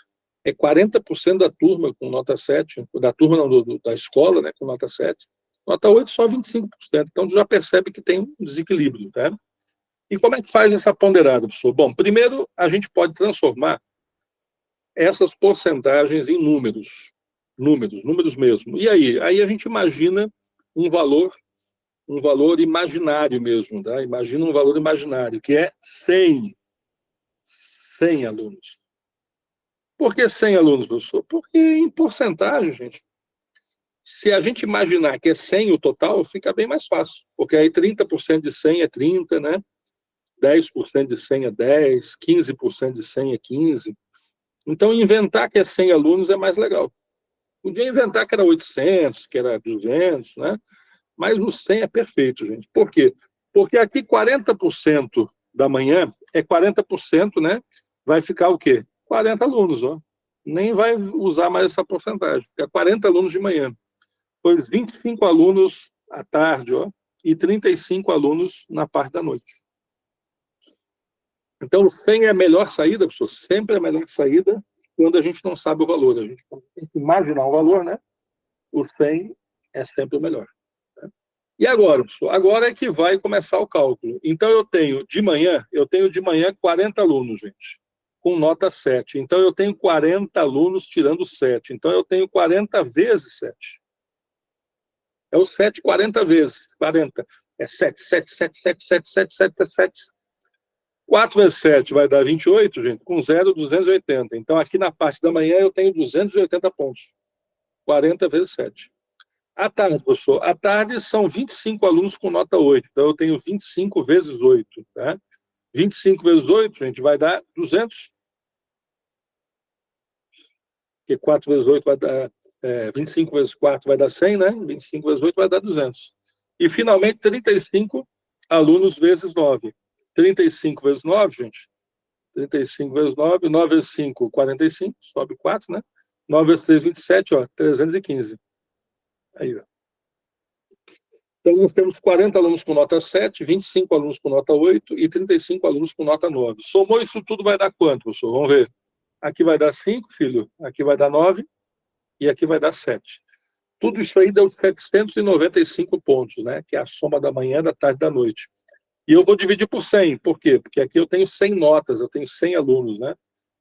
Speaker 1: é 40% da turma com nota 7, da turma não, da escola, né, com nota 7. Nota 8 só 25%. Então, tu já percebe que tem um desequilíbrio, tá? E como é que faz essa ponderada, professor? Bom, primeiro, a gente pode transformar essas porcentagens em números mesmo. E aí? Aí a gente imagina um valor imaginário mesmo, tá? Imagina um valor imaginário, que é 100 alunos. Por que 100 alunos, professor? Porque em porcentagem, gente, se a gente imaginar que é 100 o total, fica bem mais fácil, porque aí 30% de 100 é 30, né? 10% de 100 é 10, 15% de 100 é 15. Então, inventar que é 100 alunos é mais legal. Podia inventar que era 800, que era 200, né? Mas o 100 é perfeito, gente. Por quê? Porque aqui 40% da manhã é 40%, né? Vai ficar o quê? 40 alunos, ó. Nem vai usar mais essa porcentagem. É 40 alunos de manhã. Pois 25 alunos à tarde, ó, e 35 alunos na parte da noite. Então, o 100 é a melhor saída, professor, sempre é a melhor saída quando a gente não sabe o valor. A gente tem que imaginar o valor, né? O 100 é sempre o melhor. Né? E agora, professor? Agora é que vai começar o cálculo. Então, eu tenho de manhã 40 alunos, gente, com nota 7. Então, eu tenho 40 alunos tirando 7. Então, eu tenho 40 vezes 7. É o 7 40 vezes. 40. É 7, 7, 7, 7, 7, 7, 7, 7. 4 vezes 7 vai dar 28, gente, com 0, 280. Então, aqui na parte da manhã, eu tenho 280 pontos. 40 vezes 7. À tarde, professor, à tarde são 25 alunos com nota 8. Então, eu tenho 25 vezes 8. Tá? 25 vezes 8, gente, vai dar 200. Porque 4 vezes 8 vai dar... 25 vezes 4 vai dar 100, né? 25 vezes 8 vai dar 200. E, finalmente, 35 alunos vezes 9. 35 vezes 9, gente. 35 vezes 9. 9 vezes 5, 45. Sobe 4, né? 9 vezes 3, 27, ó. 315. Aí, ó. Então, nós temos 40 alunos com nota 7, 25 alunos com nota 8 e 35 alunos com nota 9. Somou isso tudo, vai dar quanto, professor? Vamos ver. Aqui vai dar 5, filho. Aqui vai dar 9. E aqui vai dar 7. Tudo isso aí deu 795 pontos, né? Que é a soma da manhã, da tarde e da noite. E eu vou dividir por 100. Por quê? Porque aqui eu tenho 100 notas, eu tenho 100 alunos, né?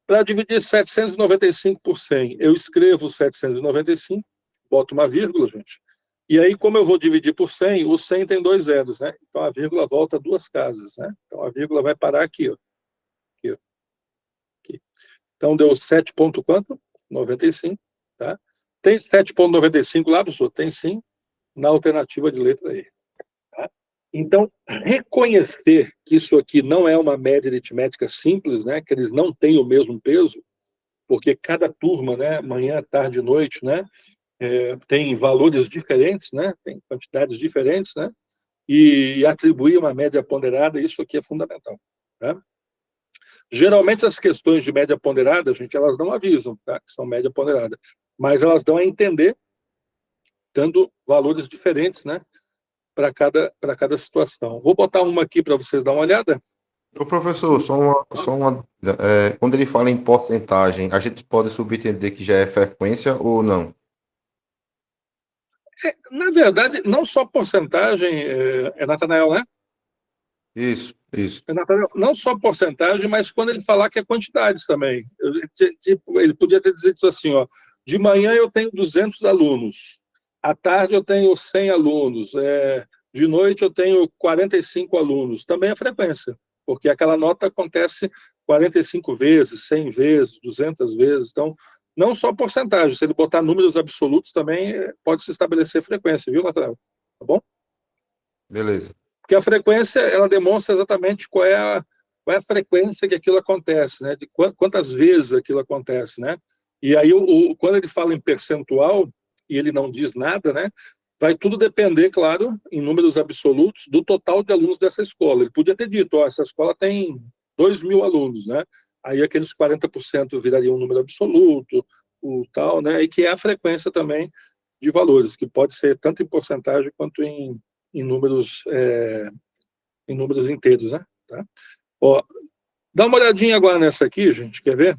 Speaker 1: Para dividir 795 por 100, eu escrevo 795, boto uma vírgula, gente. E aí, como eu vou dividir por 100, o 100 tem 2 zeros, né? Então, a vírgula volta 2 casas, né? Então, a vírgula vai parar aqui, ó. Aqui, ó. Aqui. Então, deu 7 ponto quanto? 95, tá? Tem 7,95 lá, professor? Tem sim, na alternativa de letra E. Tá? Então, reconhecer que isso aqui não é uma média aritmética simples, né? Que eles não têm o mesmo peso, porque cada turma, né? Manhã, tarde e noite, né? Tem valores diferentes, né? Tem quantidades diferentes, né? E atribuir uma média ponderada, isso aqui é fundamental. Tá? Geralmente, as questões de média ponderada, gente, elas não avisam, tá? Que são média ponderada. Mas elas dão a entender, dando valores diferentes, né, para cada situação. Vou botar uma aqui para vocês dar uma olhada.
Speaker 4: Ô, professor, quando ele fala em porcentagem, a gente pode subentender que já é frequência ou não?
Speaker 1: Na verdade, não só porcentagem, Natanael, né?
Speaker 4: Isso.
Speaker 1: Natanael, não só porcentagem, mas quando ele falar que é quantidades também. Ele podia ter dito assim, ó, de manhã eu tenho 200 alunos, à tarde eu tenho 100 alunos, de noite eu tenho 45 alunos. Também é frequência, porque aquela nota acontece 45 vezes, 100 vezes, 200 vezes. Então, não só porcentagem, se ele botar números absolutos também pode se estabelecer frequência, viu, Natanael? Tá bom?
Speaker 4: Beleza.
Speaker 1: Porque a frequência, ela demonstra exatamente qual é a frequência que aquilo acontece, né? De quantas vezes aquilo acontece, né? E aí, quando ele fala em percentual, e ele não diz nada, né? Vai tudo depender, claro, em números absolutos, do total de alunos dessa escola. Ele podia ter dito, ó, essa escola tem 2.000 alunos, né? Aí aqueles 40% virariam um número absoluto, o tal, né? E que é a frequência também de valores, que pode ser tanto em porcentagem quanto em números em números inteiros, né? Tá? Ó, dá uma olhadinha agora nessa aqui, gente, quer ver?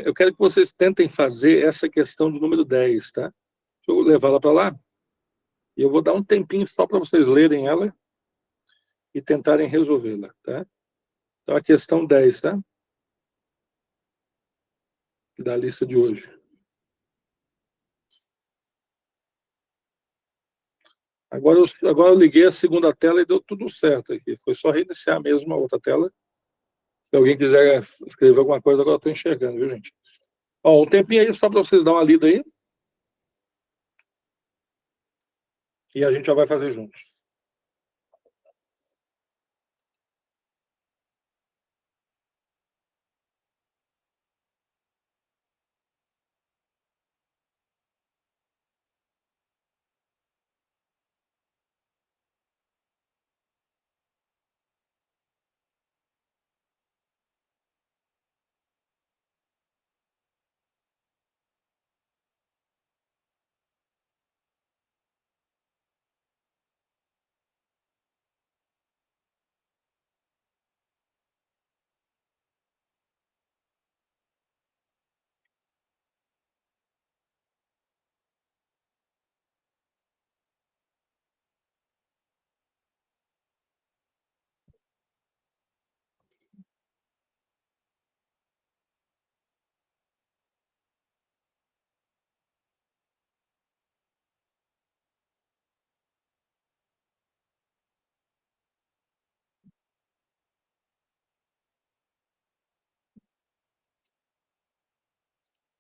Speaker 1: Eu quero que vocês tentem fazer essa questão do número 10, tá? Deixa eu levar ela para lá. E eu vou dar um tempinho só para vocês lerem ela e tentarem resolvê-la, tá? Então, a questão 10, tá? Da lista de hoje. Agora eu liguei a segunda tela e deu tudo certo aqui. Foi só reiniciar mesmo a outra tela. Se alguém quiser escrever alguma coisa, agora eu estou enxergando, viu, gente? Ó, um tempinho aí só para vocês dar uma lida aí. E a gente já vai fazer juntos.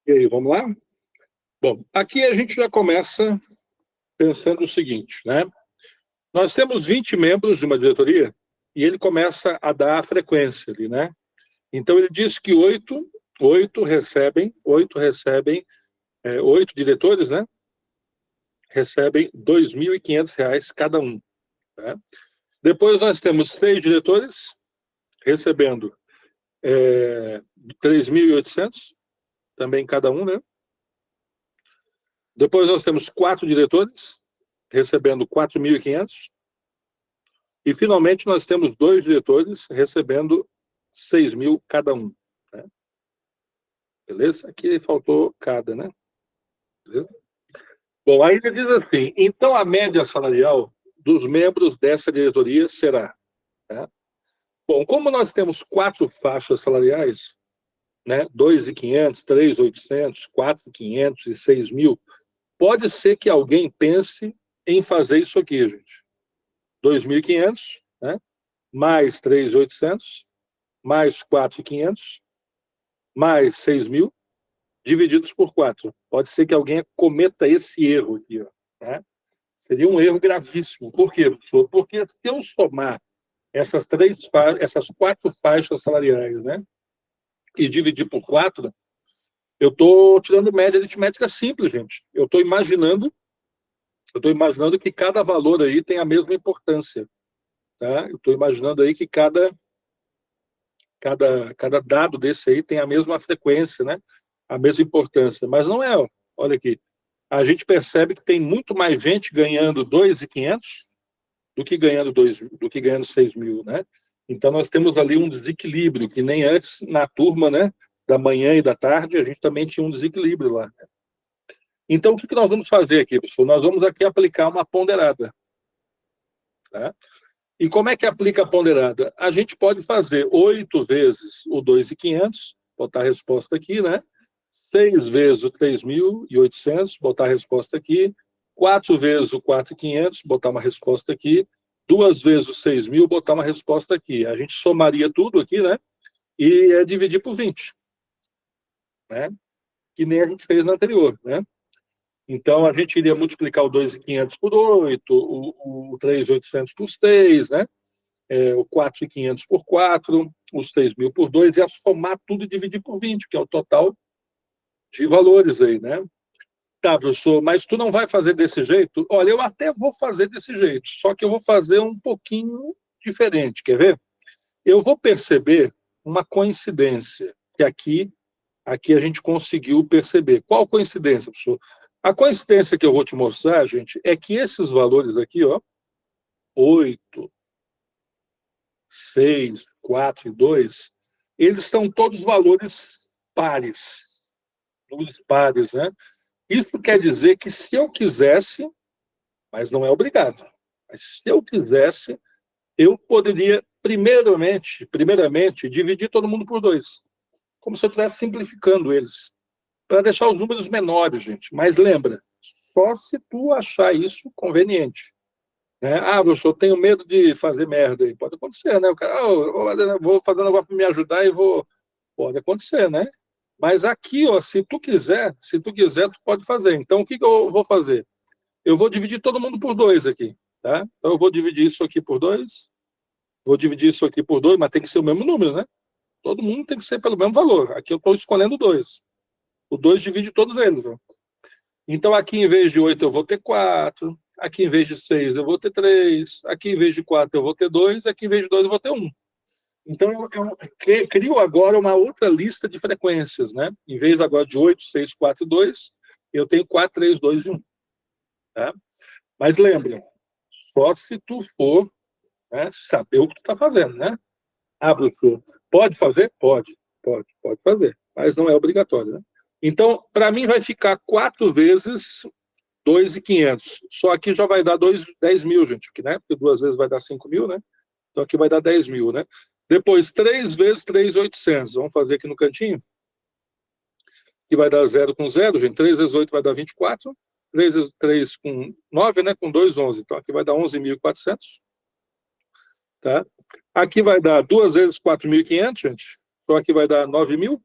Speaker 1: E aí, vamos lá? Bom, aqui a gente já começa pensando o seguinte, né? Nós temos 20 membros de uma diretoria e ele começa a dar a frequência ali, né? Então, ele diz que 8 diretores, né? Recebem R$ 2.500 cada um. Né? Depois nós temos 6 diretores recebendo 3.800, também cada um, né? Depois nós temos 4 diretores recebendo 4.500. E, finalmente, nós temos 2 diretores recebendo 6.000 cada um. Né? Beleza? Aqui faltou cada, né? Beleza? Bom, aí ele diz assim, então a média salarial dos membros dessa diretoria será... Né? Bom, como nós temos 4 faixas salariais, né, 2.500, 3.800, 4.500 e 6.000, pode ser que alguém pense em fazer isso aqui, gente. 2.500, né, mais 3.800, mais 4.500, mais 6.000, divididos por 4. Pode ser que alguém cometa esse erro aqui. Ó, né? Seria um erro gravíssimo. Por quê, professor? Porque se eu somar essas 4 faixas salariais, né, e dividir por 4, eu estou tirando média aritmética simples, gente. Eu estou imaginando que cada valor aí tem a mesma importância. Tá? Eu estou imaginando aí que cada dado desse aí tem a mesma frequência, né? A mesma importância. Mas não é, ó. Olha aqui. A gente percebe que tem muito mais gente ganhando 2.500 do que ganhando 6.000, né? Então, nós temos ali um desequilíbrio, que nem antes, na turma, né, da manhã e da tarde, a gente também tinha um desequilíbrio lá. Então, o que nós vamos fazer aqui, pessoal? Nós vamos aqui aplicar uma ponderada. Tá? E como é que aplica a ponderada? A gente pode fazer 8 vezes o 2.500, botar a resposta aqui, né? 6 vezes o 3.800, botar a resposta aqui. 4 vezes o 4.500, botar uma resposta aqui. 2 vezes o 6.000, botar uma resposta aqui. A gente somaria tudo aqui, né? E dividir por 20. Né? Que nem a gente fez na anterior, né? Então, a gente iria multiplicar o 2.500 por 8, o 3.800 por 6, né? O 4.500 por 4, os 6.000 por 2, e a somar tudo e dividir por 20, que é o total de valores aí, né? Tá, professor, mas tu não vai fazer desse jeito? Olha, eu até vou fazer desse jeito, só que eu vou fazer um pouquinho diferente, quer ver? Eu vou perceber uma coincidência, que aqui a gente conseguiu perceber. Qual coincidência, professor? A coincidência que eu vou te mostrar, gente, é que esses valores aqui, ó, 8, 6, 4 e 2, eles são todos valores pares, números pares, né? Isso quer dizer que se eu quisesse, mas não é obrigado, mas se eu quisesse, eu poderia, primeiramente, dividir todo mundo por 2, como se eu estivesse simplificando eles, para deixar os números menores, gente. Mas lembra, só se tu achar isso conveniente. Né? Ah, professor, eu tenho medo de fazer merda aí. Pode acontecer, né? O cara, vou fazer um negócio para me ajudar e vou. Pode acontecer, né? Mas aqui, ó, se tu quiser, tu pode fazer. Então, o que eu vou fazer? Eu vou dividir todo mundo por 2 aqui, tá? Então, eu vou dividir isso aqui por 2, vou dividir isso aqui por 2, mas tem que ser o mesmo número, né? Todo mundo tem que ser pelo mesmo valor. Aqui eu estou escolhendo 2. O 2 divide todos eles, ó. Então, aqui em vez de 8, eu vou ter 4. Aqui em vez de 6, eu vou ter 3. Aqui em vez de 4, eu vou ter 2. Aqui em vez de 2, eu vou ter 1. Então, eu crio agora uma outra lista de frequências, né? Em vez agora de 8, 6, 4 e 2, eu tenho 4, 3, 2 e 1. Tá? Mas lembra, só se tu for, né, saber o que tu está fazendo, né? Ah, professor, pode fazer? Pode fazer, mas não é obrigatório, né? Então, para mim, vai ficar 4 vezes 2.500. Só aqui já vai dar 10 mil, gente, né? Porque 2 vezes vai dar 5 mil, né? Então aqui vai dar 10 mil, né? Depois, 3 vezes 3.800. Vamos fazer aqui no cantinho. Que vai dar 0 com 0, gente. 3 vezes 8 vai dar 24. 3 vezes 3 com 9, né? Com 2, 11. Então aqui vai dar 11.400. Tá? Aqui vai dar 2 vezes 4.500, gente. Só aqui vai dar 9 mil.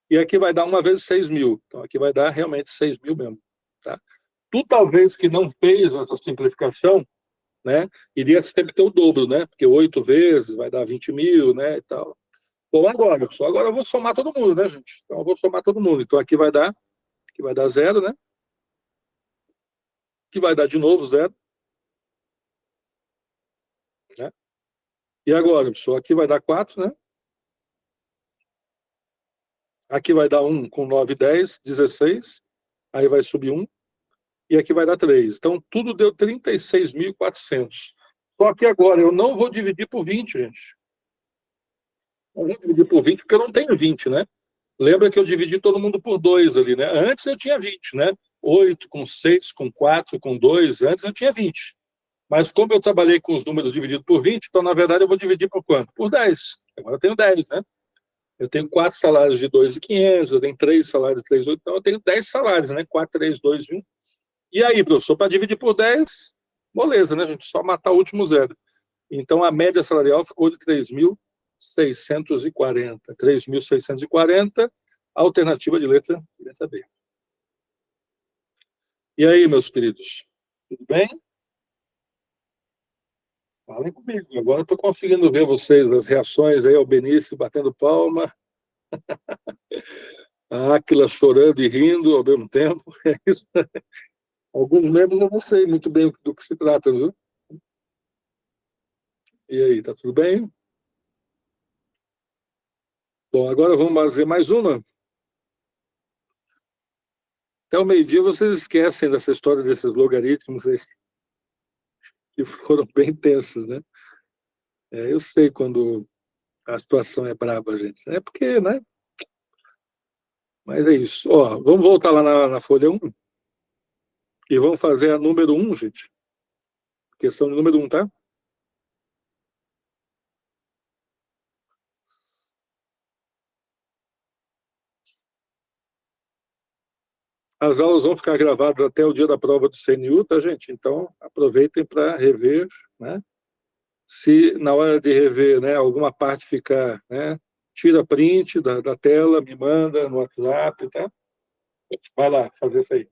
Speaker 1: E aqui vai dar 1 vezes 6 mil. Então aqui vai dar realmente 6 mil mesmo. Tá? Tu talvez que não fez essa simplificação, né, iria sempre ter o dobro, né? Porque 8 vezes vai dar 20 mil, né? E tal. Bom, agora eu vou somar todo mundo, né, gente? Então eu vou somar todo mundo. Então aqui vai dar 0, né? Aqui vai dar de novo 0. Né? E agora, pessoal, aqui vai dar 4, né? Aqui vai dar 1 com 9, 10, 16. Aí vai subir 1. E aqui vai dar 3. Então, tudo deu 36.400. Só que agora eu não vou dividir por 20, gente. Não vou dividir por 20 porque eu não tenho 20, né? Lembra que eu dividi todo mundo por 2 ali, né? Antes eu tinha 20, né? 8 com 6, com 4, com 2. Antes eu tinha 20. Mas como eu trabalhei com os números divididos por 20, então, na verdade, eu vou dividir por quanto? Por 10. Agora eu tenho 10, né? Eu tenho 4 salários de 2.500, eu tenho 3 salários de 3.800, então eu tenho 10 salários, né? 4, 3, 2 e 1. E aí, professor, para dividir por 10, moleza, né, gente? Só matar o último zero. Então, a média salarial ficou de 3.640. 3.640, alternativa de letra B. E aí, meus queridos? Tudo bem? Falem comigo. Agora estou conseguindo ver vocês, as reações aí, o Benício batendo palma, a Áquila chorando e rindo ao mesmo tempo. É isso. Alguns membros eu não sei muito bem do que se trata, viu? E aí, tá tudo bem? Bom, agora vamos fazer mais uma. Até o meio-dia vocês esquecem dessa história desses logaritmos aí, que foram bem tensos, né? Eu sei quando a situação é braba, gente. É porque, né? Mas é isso. Ó, vamos voltar lá na folha 1 e vamos fazer a número 1, gente. Questão de número 1, tá? As aulas vão ficar gravadas até o dia da prova do CNU, tá, gente? Então, aproveitem para rever, né? Se na hora de rever, né, alguma parte ficar, né, tira print da tela, me manda no WhatsApp, tá? Vai lá, fazer isso aí.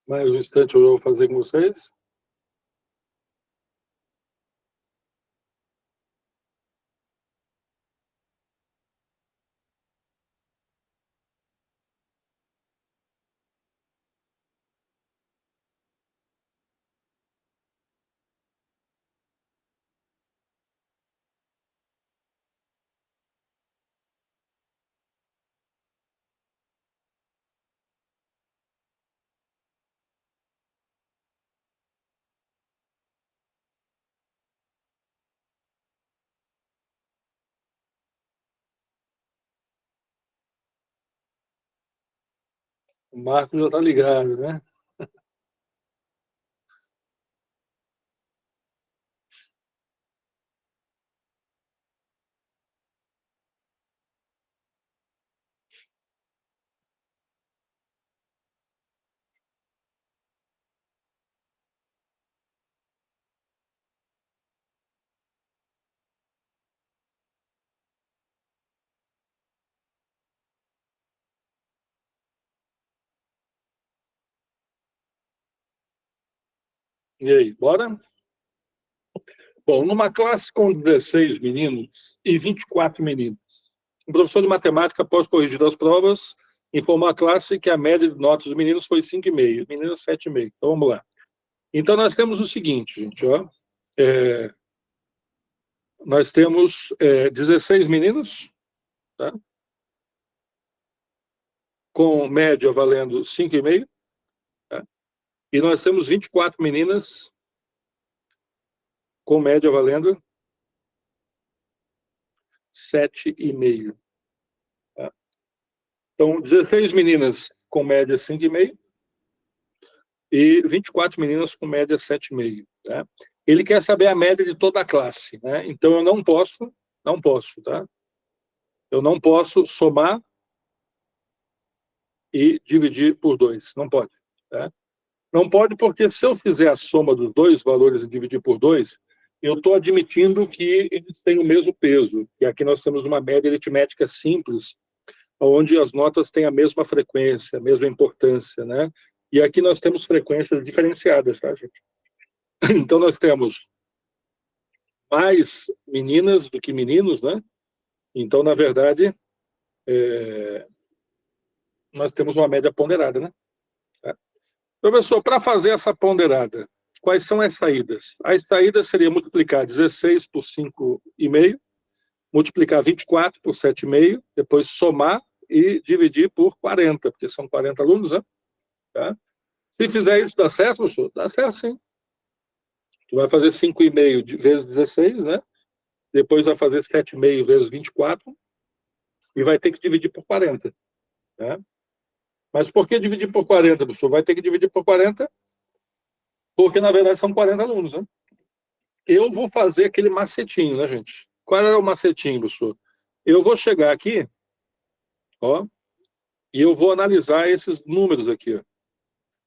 Speaker 1: Mais um instante eu vou fazer com vocês. O Marco já está ligado, né? E aí, bora? Bom, numa classe com 16 meninos e 24 meninas, o professor de matemática, após corrigir as provas, informou à classe que a média de notas dos meninos foi 5,5, meninas 7,5. Então, vamos lá. Então, nós temos o seguinte, gente, ó. Nós temos 16 meninos, tá? Com média valendo 5,5, tá? E nós temos 24 meninas com média valendo 7,5. Tá? Então, 16 meninas com média 5,5 e 24 meninas com média 7,5. Tá? Ele quer saber a média de toda a classe, né? Então, eu não posso, tá? Eu não posso somar e dividir por 2. Não pode, tá? Não pode porque se eu fizer a soma dos dois valores e dividir por 2, eu estou admitindo que eles têm o mesmo peso. E aqui nós temos uma média aritmética simples, onde as notas têm a mesma frequência, a mesma importância, né? E aqui nós temos frequências diferenciadas, tá, gente? Então nós temos mais meninas do que meninos, né? Então, na verdade, nós temos uma média ponderada, né? Tá? Professor, para fazer essa ponderada, quais são as saídas? As saídas seria multiplicar 16 por 5,5, multiplicar 24 por 7,5, depois somar e dividir por 40, porque são 40 alunos, né? Tá? Se fizer isso, dá certo, professor? Dá certo, sim. Tu vai fazer 5,5 vezes 16, né? Depois vai fazer 7,5 vezes 24 e vai ter que dividir por 40. Né? Mas por que dividir por 40, professor? Vai ter que dividir por 40 porque, na verdade, são 40 alunos, né? Eu vou fazer aquele macetinho, né, gente? Qual é o macetinho, professor? Eu vou chegar aqui, ó, e eu vou analisar esses números aqui, ó.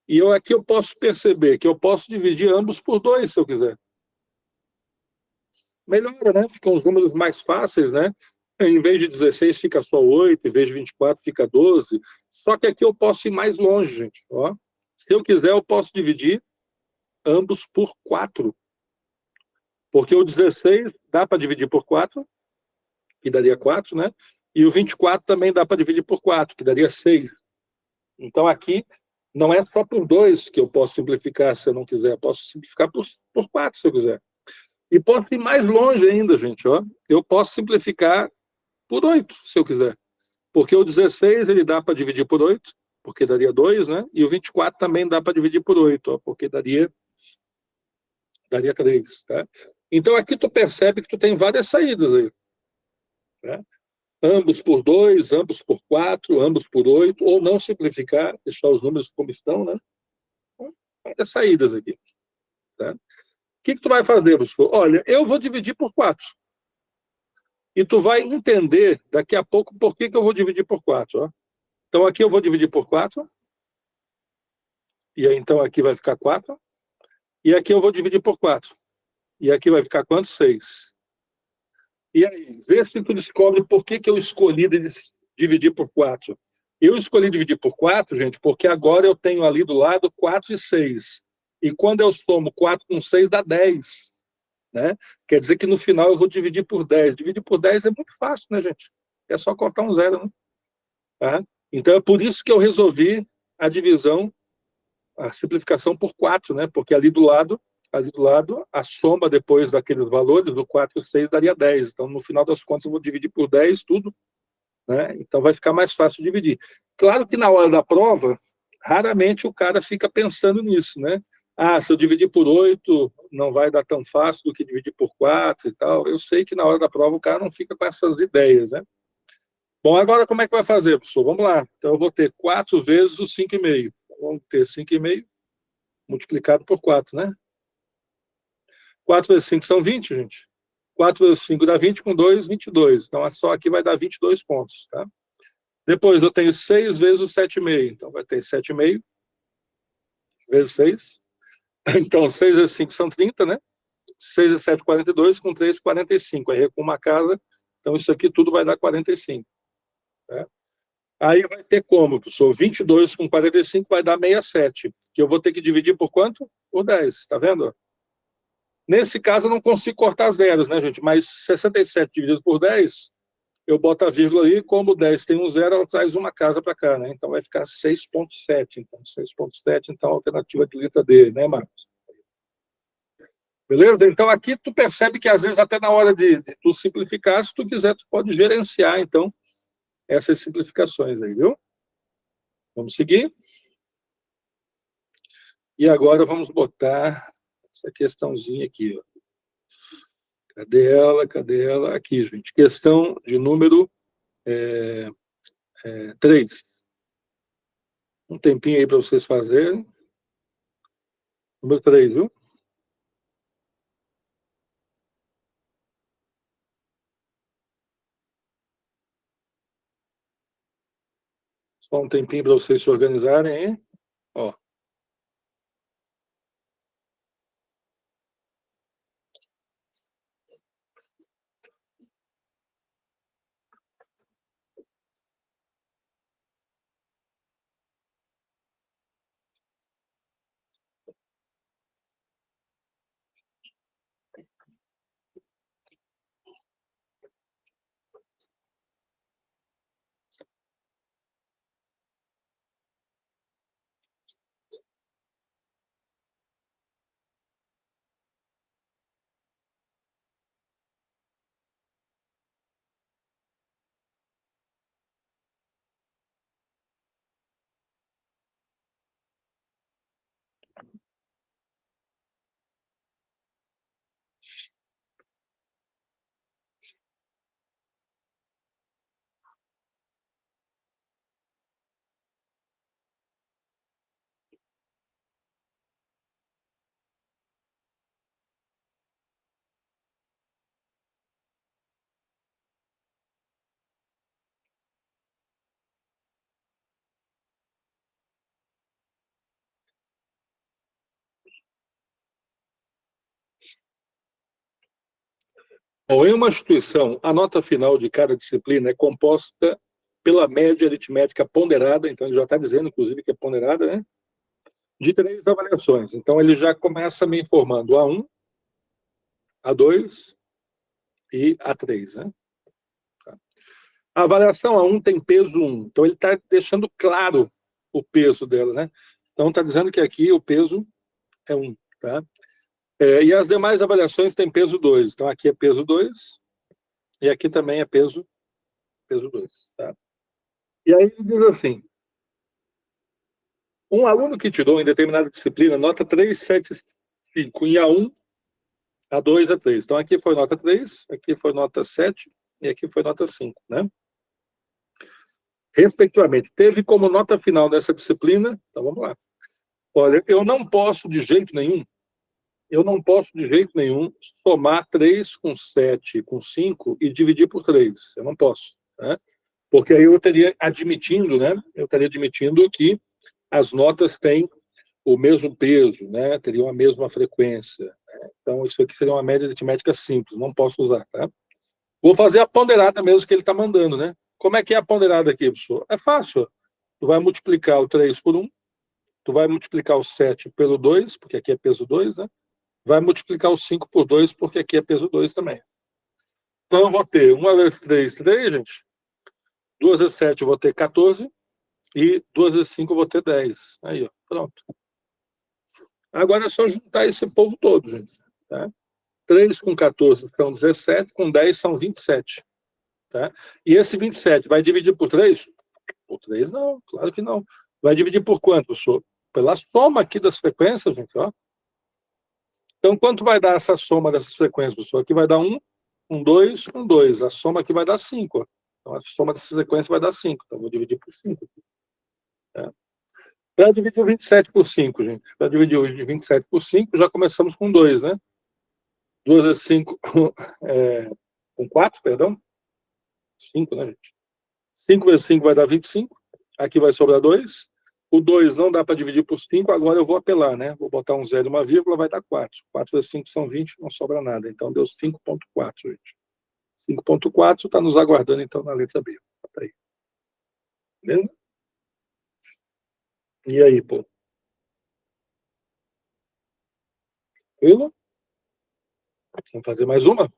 Speaker 1: E aqui eu posso perceber que eu posso dividir ambos por 2, se eu quiser. Melhora, né? Ficam os números mais fáceis, né? Em vez de 16 fica só 8, em vez de 24 fica 12. Só que aqui eu posso ir mais longe, gente. Ó. Se eu quiser, eu posso dividir ambos por 4. Porque o 16 dá para dividir por 4, que daria 4, né? E o 24 também dá para dividir por 4, que daria 6. Então aqui não é só por 2 que eu posso simplificar se eu não quiser. Eu posso simplificar por 4 se eu quiser. E posso ir mais longe ainda, gente. Ó. Eu posso simplificar por 8, se eu quiser. Porque o 16 ele dá para dividir por 8, porque daria 2, né? E o 24 também dá para dividir por 8, ó, porque daria 3. Tá? Então aqui tu percebe que tu tem várias saídas aí. Né? Ambos por 2, ambos por 4, ambos por 8, ou não simplificar, deixar os números como estão, né? Várias saídas aqui. Tá? O que tu vai fazer, professor? Olha, eu vou dividir por 4. E tu vai entender daqui a pouco por que eu vou dividir por 4. Ó. Então, aqui eu vou dividir por 4. E aí, então, aqui vai ficar 4. E aqui eu vou dividir por 4. E aqui vai ficar quanto? 6. E aí, vê se tu descobre por que eu escolhi dividir por 4. Eu escolhi dividir por 4, gente, porque agora eu tenho ali do lado 4 e 6. E quando eu somo 4 com 6, dá 10. Né? Quer dizer que no final eu vou dividir por 10. Dividir por 10 é muito fácil, né, gente? É só cortar um zero, né? Tá? Então é por isso que eu resolvi a divisão, a simplificação por 4, né? Porque ali do lado, a soma depois daqueles valores, do 4 e 6, daria 10. Então, no final das contas, eu vou dividir por 10 tudo, né? Então vai ficar mais fácil dividir. Claro que na hora da prova, raramente o cara fica pensando nisso, né? Ah, se eu dividir por 8, não vai dar tão fácil do que dividir por 4 e tal. Eu sei que na hora da prova o cara não fica com essas ideias, né? Bom, agora como é que vai fazer, professor? Vamos lá. Então eu vou ter 4 vezes o 5,5. Vamos ter 5,5 multiplicado por 4, né? 4 vezes 5 são 20, gente. 4 vezes 5 dá 20, com 2, 22. Então, só aqui vai dar 22 pontos, tá? Depois, eu tenho 6 vezes o 7,5. Então, vai ter 7,5 vezes 6. Então, 6 vezes 5 são 30, né? 6 vezes 7, 42. Com 3, 45. Aí, com uma casa. Então, isso aqui tudo vai dar 45. Tá? Aí, vai ter como, professor? 22 com 45 vai dar 67. Que eu vou ter que dividir por quanto? Por 10. Tá vendo? Nesse caso, eu não consigo cortar zeros, né, gente? Mas 67 dividido por 10, eu boto a vírgula ali, como 10 tem um zero, ela traz uma casa para cá, né? Então vai ficar 6,7. Então, 6,7, então, a alternativa de letra D, né, Marcos? Beleza? Então, aqui tu percebe que, às vezes, até na hora de tu simplificar, se tu quiser, tu pode gerenciar, então, essas simplificações aí, viu? Vamos seguir. E agora vamos botar essa questãozinha aqui, ó. Cadê ela? Cadê ela? Aqui, gente. Questão de número 3. Um tempinho aí para vocês fazerem. Número 3, viu? Só um tempinho para vocês se organizarem, hein? Ó. Bom, em uma instituição, a nota final de cada disciplina é composta pela média aritmética ponderada, então ele já está dizendo, inclusive, que é ponderada, né? De 3 avaliações. Então, ele já começa me informando A1, A2 e A3, né? A avaliação A1 tem peso 1. Então, ele está deixando claro o peso dela, né? Então, está dizendo que aqui o peso é 1, tá? E as demais avaliações têm peso 2. Então, aqui é peso 2 e aqui também é peso 2. Tá? E aí ele diz assim, um aluno que tirou em determinada disciplina nota 3,75 em A1, A2, A3. Então, aqui foi nota 3, aqui foi nota 7 e aqui foi nota 5, né? Respectivamente. Teve como nota final dessa disciplina, então vamos lá. Olha, eu não posso de jeito nenhum somar 3 com 7 com 5 e dividir por 3. Eu não posso, né? Porque aí eu estaria admitindo, né? Eu estaria admitindo que as notas têm o mesmo peso, né? Teriam a mesma frequência. Né? Então, isso aqui seria uma média aritmética simples, não posso usar, tá? Vou fazer a ponderada mesmo que ele está mandando, né? Como é que é a ponderada aqui, professor? É fácil. tu vai multiplicar o 3 por 1, tu vai multiplicar o 7 pelo 2, porque aqui é peso 2, né? Vai multiplicar o 5 por 2, porque aqui é peso 2 também. Então, eu vou ter 1 vezes 3, 3, gente. 2 vezes 7, eu vou ter 14. E 2 vezes 5, eu vou ter 10. Aí, ó, pronto. Agora é só juntar esse povo todo, gente. Tá? 3 com 14 são 17, com 10 são 27. Tá? E esse 27 vai dividir por 3? Por 3 não, claro que não. Vai dividir por quanto, professor? Pela soma aqui das frequências, gente. Ó. Então, quanto vai dar essa soma dessas frequências, professor? Aqui vai dar 1, 2, 2. A soma aqui vai dar 5. Ó. Então, a soma dessas frequências vai dar 5. Então, vou dividir por 5. Tá? Para dividir o 27 por 5, gente. Para dividir o 27 por 5, já começamos com 2, né? 2 vezes 5 com 4, perdão. 5, né, gente? 5 vezes 5 vai dar 25. Aqui vai sobrar 2. O 2 não dá para dividir por 5, agora eu vou apelar, né? Vou botar um 0 e uma vírgula, vai dar 4. 4 vezes 5 são 20, não sobra nada. Então, deu 5,4, gente. 5,4 está nos aguardando, então, na letra B. Tá aí. Beleza? E aí, pô? Tranquilo? Vamos fazer mais uma?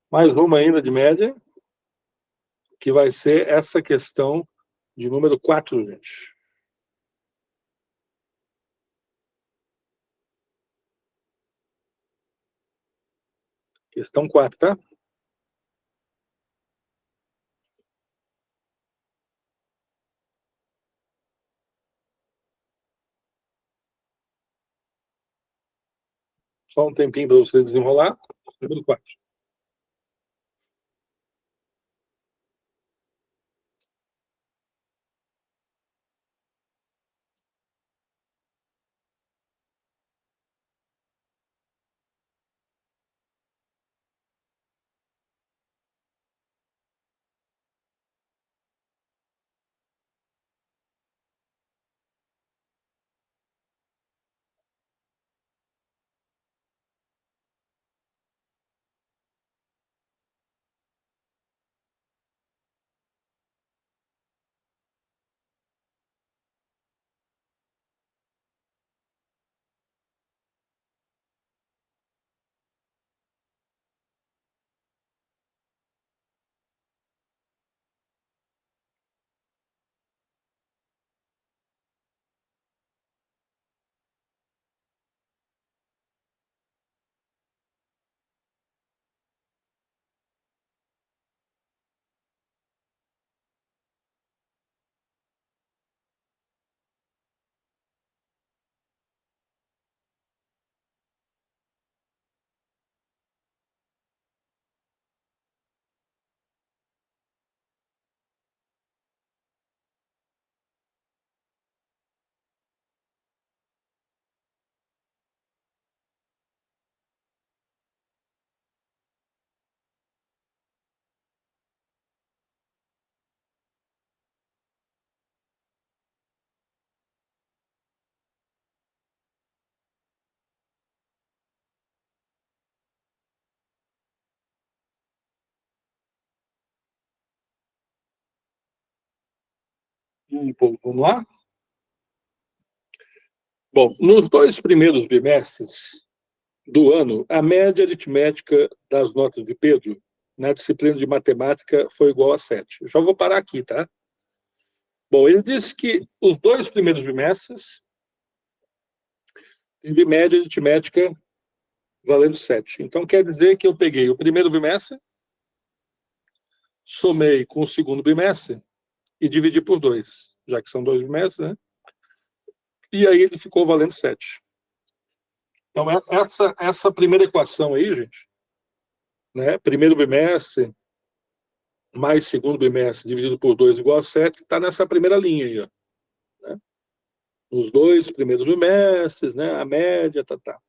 Speaker 1: Mais uma ainda de média, que vai ser essa questão de número 4, gente. Questão 4, tá? Só um tempinho para você desenrolar. Número 4. Vamos lá? Bom, nos 2 primeiros bimestres do ano, a média aritmética das notas de Pedro na disciplina de matemática foi igual a 7. Já vou parar aqui, tá? Bom, ele disse que os 2 primeiros bimestres teve média aritmética valendo 7. Então, quer dizer que eu peguei o primeiro bimestre, somei com o segundo bimestre e dividi por 2, já que são 2 bimestres, né? E aí ele ficou valendo 7. Então, essa primeira equação aí, gente, né? Primeiro bimestre mais segundo bimestre dividido por 2 igual a 7, está nessa primeira linha aí, ó. Né? Os 2 primeiros bimestres, né? A média, tá.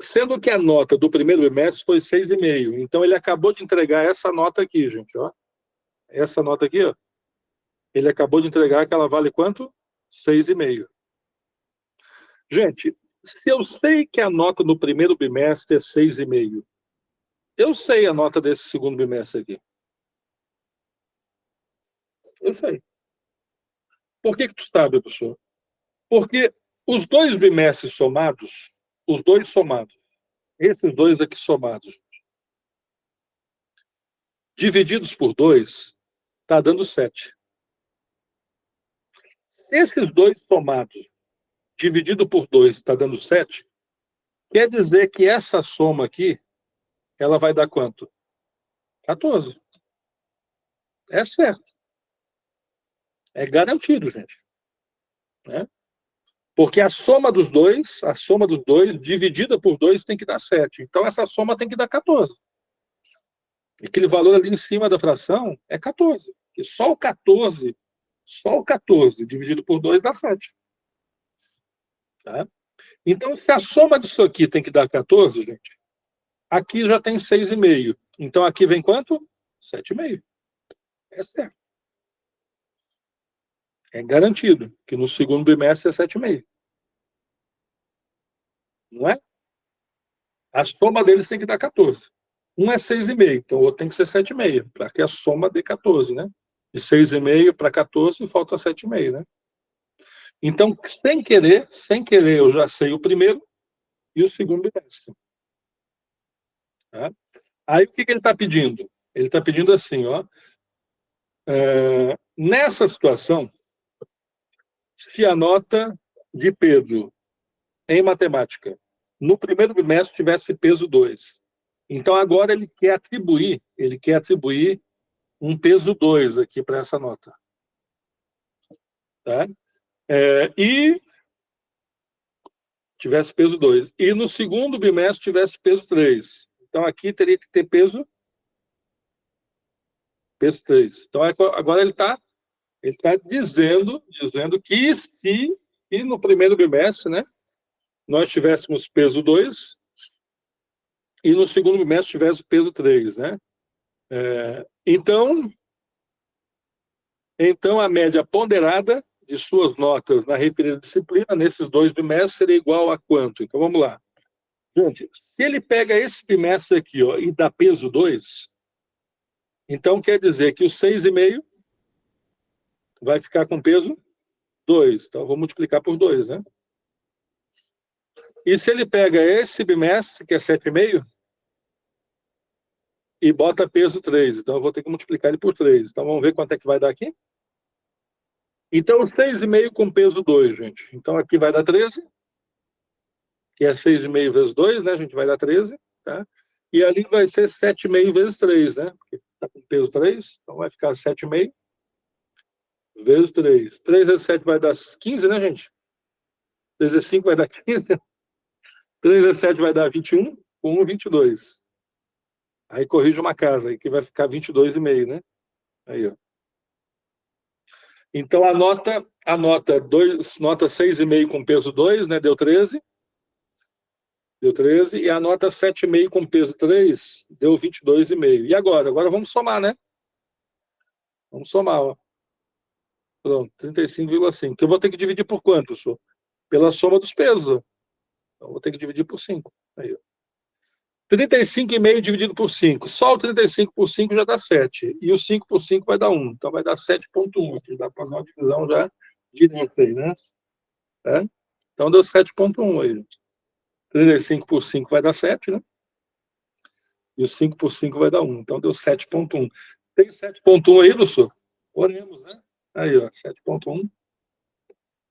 Speaker 1: Sendo que a nota do primeiro bimestre foi 6,5. Então, ele acabou de entregar essa nota aqui, gente, ó. Essa nota aqui, ó. Ele acabou de entregar que ela vale quanto? 6,5. Gente, se eu sei que a nota no primeiro bimestre é 6,5, eu sei a nota desse segundo bimestre aqui. Eu sei. Por que tu sabe, professor? Porque os dois bimestres somados, esses dois aqui somados, divididos por 2, está dando 7. Se esses dois somados, dividido por 2, está dando 7, quer dizer que essa soma aqui, ela vai dar quanto? 14. É certo. É garantido, gente. Né? Porque a soma dos dois, dividida por 2, tem que dar 7. Então, essa soma tem que dar 14. Aquele valor ali em cima da fração é 14. E só o 14 dividido por 2 dá 7. Tá? Então, se a soma disso aqui tem que dar 14, gente, aqui já tem 6,5. Então, aqui vem quanto? 7,5. É certo. É garantido que no segundo bimestre é 7,5. Não é? A soma deles tem que dar 14. Um é 6,5, então o outro tem que ser 7,5, para que a soma dê 14, né? De 6,5 para 14, falta 7,5, né? Então, sem querer, eu já sei o primeiro e o segundo bimestre. Tá? Aí, o que ele está pedindo? Ele está pedindo assim, ó. Nessa situação, se a nota de Pedro em matemática no primeiro bimestre tivesse peso 2. Então, agora ele quer atribuir um peso 2 aqui para essa nota. Tá? E tivesse peso 2. E no segundo bimestre tivesse peso 3. Então, aqui teria que ter peso 3. Então, agora ele está dizendo que se no primeiro bimestre, né, nós tivéssemos peso 2 e no segundo bimestre tivesse peso 3, né? Então, a média ponderada de suas notas na referida disciplina nesses 2 bimestres seria igual a quanto? Então, vamos lá. Gente, se ele pega esse bimestre aqui, ó, e dá peso 2, então quer dizer que o 6,5 vai ficar com peso 2. Então, eu vou multiplicar por 2, né? E se ele pega esse bimestre, que é 7,5, e bota peso 3, então eu vou ter que multiplicar ele por 3. Então, vamos ver quanto é que vai dar aqui? Então, 6,5 com peso 2, gente. Então, aqui vai dar 13, que é 6,5 vezes 2, né? A gente vai dar 13, tá? E ali vai ser 7,5 vezes 3, né? Porque está com peso 3, então vai ficar 7,5 vezes 3. 3 vezes 7 vai dar 15, né, gente? 3 vezes 5 vai dar 15. 3 vezes 7 vai dar 21, com 1, 22. Aí corrige uma casa, aí que vai ficar 22,5, né? Aí, ó. Então, a nota 6,5 com peso 2, né? Deu 13. Deu 13. E a nota 7,5 com peso 3 deu 22,5. E agora? Agora vamos somar, né? Vamos somar, ó. Pronto, 35,5. Que eu vou ter que dividir por quanto, professor? Pela soma dos pesos, ó. Então, eu vou ter que dividir por 5. Aí, ó. 35,5 dividido por 5. Só o 35 por 5 já dá 7. E o 5 por 5 vai dar 1. Então vai dar 7,1. Aqui dá para fazer uma divisão já direta aí, né? Então deu 7,1 aí. 35 por 5 vai dar 7, né? E o 5 por 5 vai dar 1. Então deu 7,1. Tem 7,1 aí, professor? Oremos, né? Aí, ó, 7,1.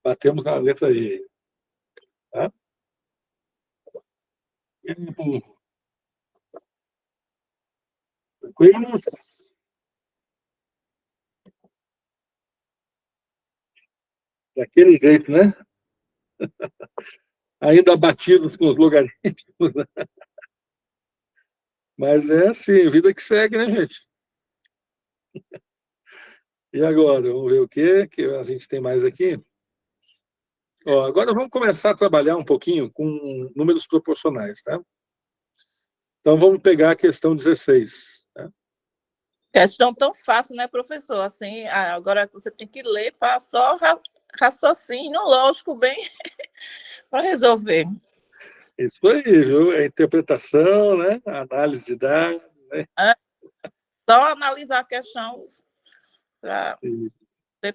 Speaker 1: Batemos na letra E. Tá? E aí, tranquilos? Daquele jeito, né? Ainda batidos com os logaritmos. Mas é assim, vida que segue, né, gente? E agora? Vamos ver o que a gente tem mais aqui. Ó, agora vamos começar a trabalhar um pouquinho com números proporcionais, tá? Então, vamos pegar a questão 16. Tá?
Speaker 7: Questão tão fácil, né, professor? Assim, agora você tem que ler para só raciocínio lógico bem para resolver.
Speaker 1: Isso aí, viu? É interpretação, né? Análise de dados, né?
Speaker 7: Só analisar a questão para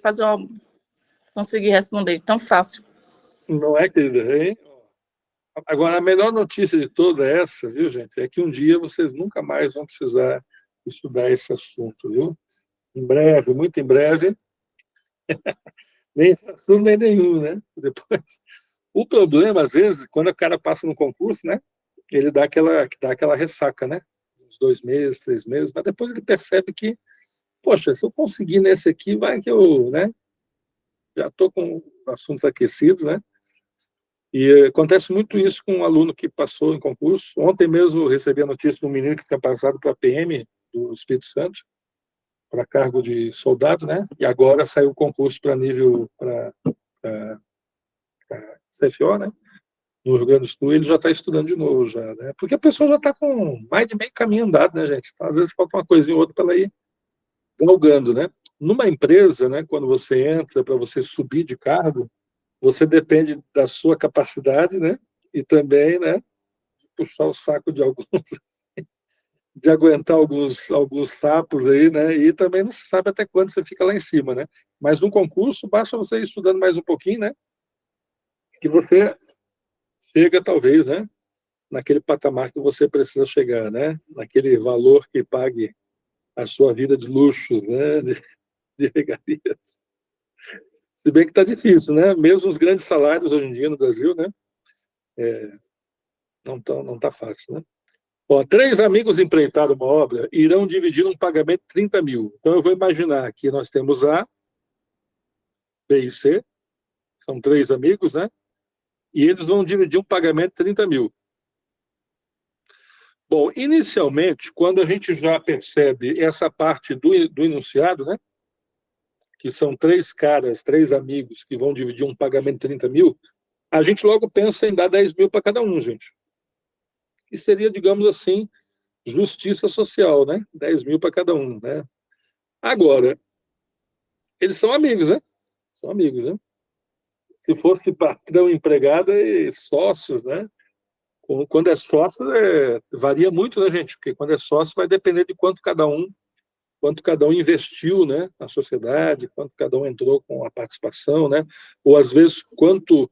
Speaker 7: fazer uma consegui responder tão fácil.
Speaker 1: Não é, querida? Hein? Agora, a melhor notícia de toda essa, viu, gente, é que um dia vocês nunca mais vão precisar estudar esse assunto, viu? Em breve, muito em breve, nem esse assunto, nem nenhum, né? Depois, o problema, às vezes, quando o cara passa no concurso, né? Ele dá aquela ressaca, né? Uns 2 meses, 3 meses, mas depois ele percebe que, poxa, se eu conseguir nesse aqui, vai que eu, né? Já estou com o assunto aquecido, né? E acontece muito isso com um aluno que passou em concurso. Ontem mesmo eu recebi a notícia de um menino que tinha passado para a PM do Espírito Santo, para cargo de soldado, né? E agora saiu o concurso para nível para CFO, né? No Rio Grande do Sul, ele já está estudando de novo, já, né? Porque a pessoa já está com mais de meio caminho andado, né, gente? Então, às vezes falta uma coisinha ou outra para ela ir galgando, né? Numa empresa, né, quando você entra para você subir de cargo, você depende da sua capacidade, né? E também, né, de puxar o saco de alguns, de aguentar alguns sapos aí, né? E também não se sabe até quando você fica lá em cima, né? Mas no concurso, basta você ir estudando mais um pouquinho, né? Que você chega, talvez, né? Naquele patamar que você precisa chegar, né? Naquele valor que pague a sua vida de luxo, né? De regalias. Se bem que está difícil, né? Mesmo os grandes salários hoje em dia no Brasil, né? Não tá fácil, né? Ó, 3 amigos empreitaram uma obra e irão dividir um pagamento de 30 mil. Então, eu vou imaginar que nós temos A, B e C, são 3 amigos, né? E eles vão dividir um pagamento de 30 mil. Bom, inicialmente, quando a gente já percebe essa parte do enunciado, né? Que são 3 caras, 3 amigos que vão dividir um pagamento de 30 mil, a gente logo pensa em dar 10 mil para cada um, gente. Que seria, digamos assim, justiça social, né? 10 mil para cada um, né? Agora, eles são amigos, né? São amigos, né? Se fosse patrão, empregado e sócios, né? Quando é sócio, varia muito, né, gente? Porque quando é sócio vai depender de quanto cada um investiu, né, na sociedade, quanto cada um entrou com a participação, né? Ou às vezes quanto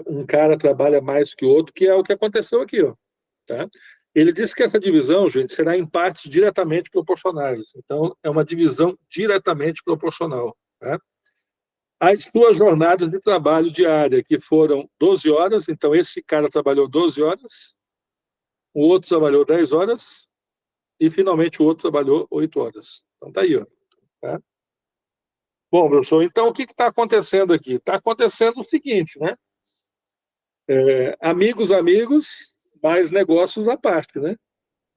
Speaker 1: um cara trabalha mais que o outro, que é o que aconteceu aqui, ó. Tá? Ele disse que essa divisão, gente, será em partes diretamente proporcionais. Então, é uma divisão diretamente proporcional. Tá? As suas jornadas de trabalho diária, que foram 12 horas, então esse cara trabalhou 12 horas, o outro trabalhou 10 horas, e finalmente o outro trabalhou 8 horas. Então, tá aí, ó. Tá? Bom, professor, então o que está acontecendo aqui? Está acontecendo o seguinte, né? Amigos, mais negócios à parte, né?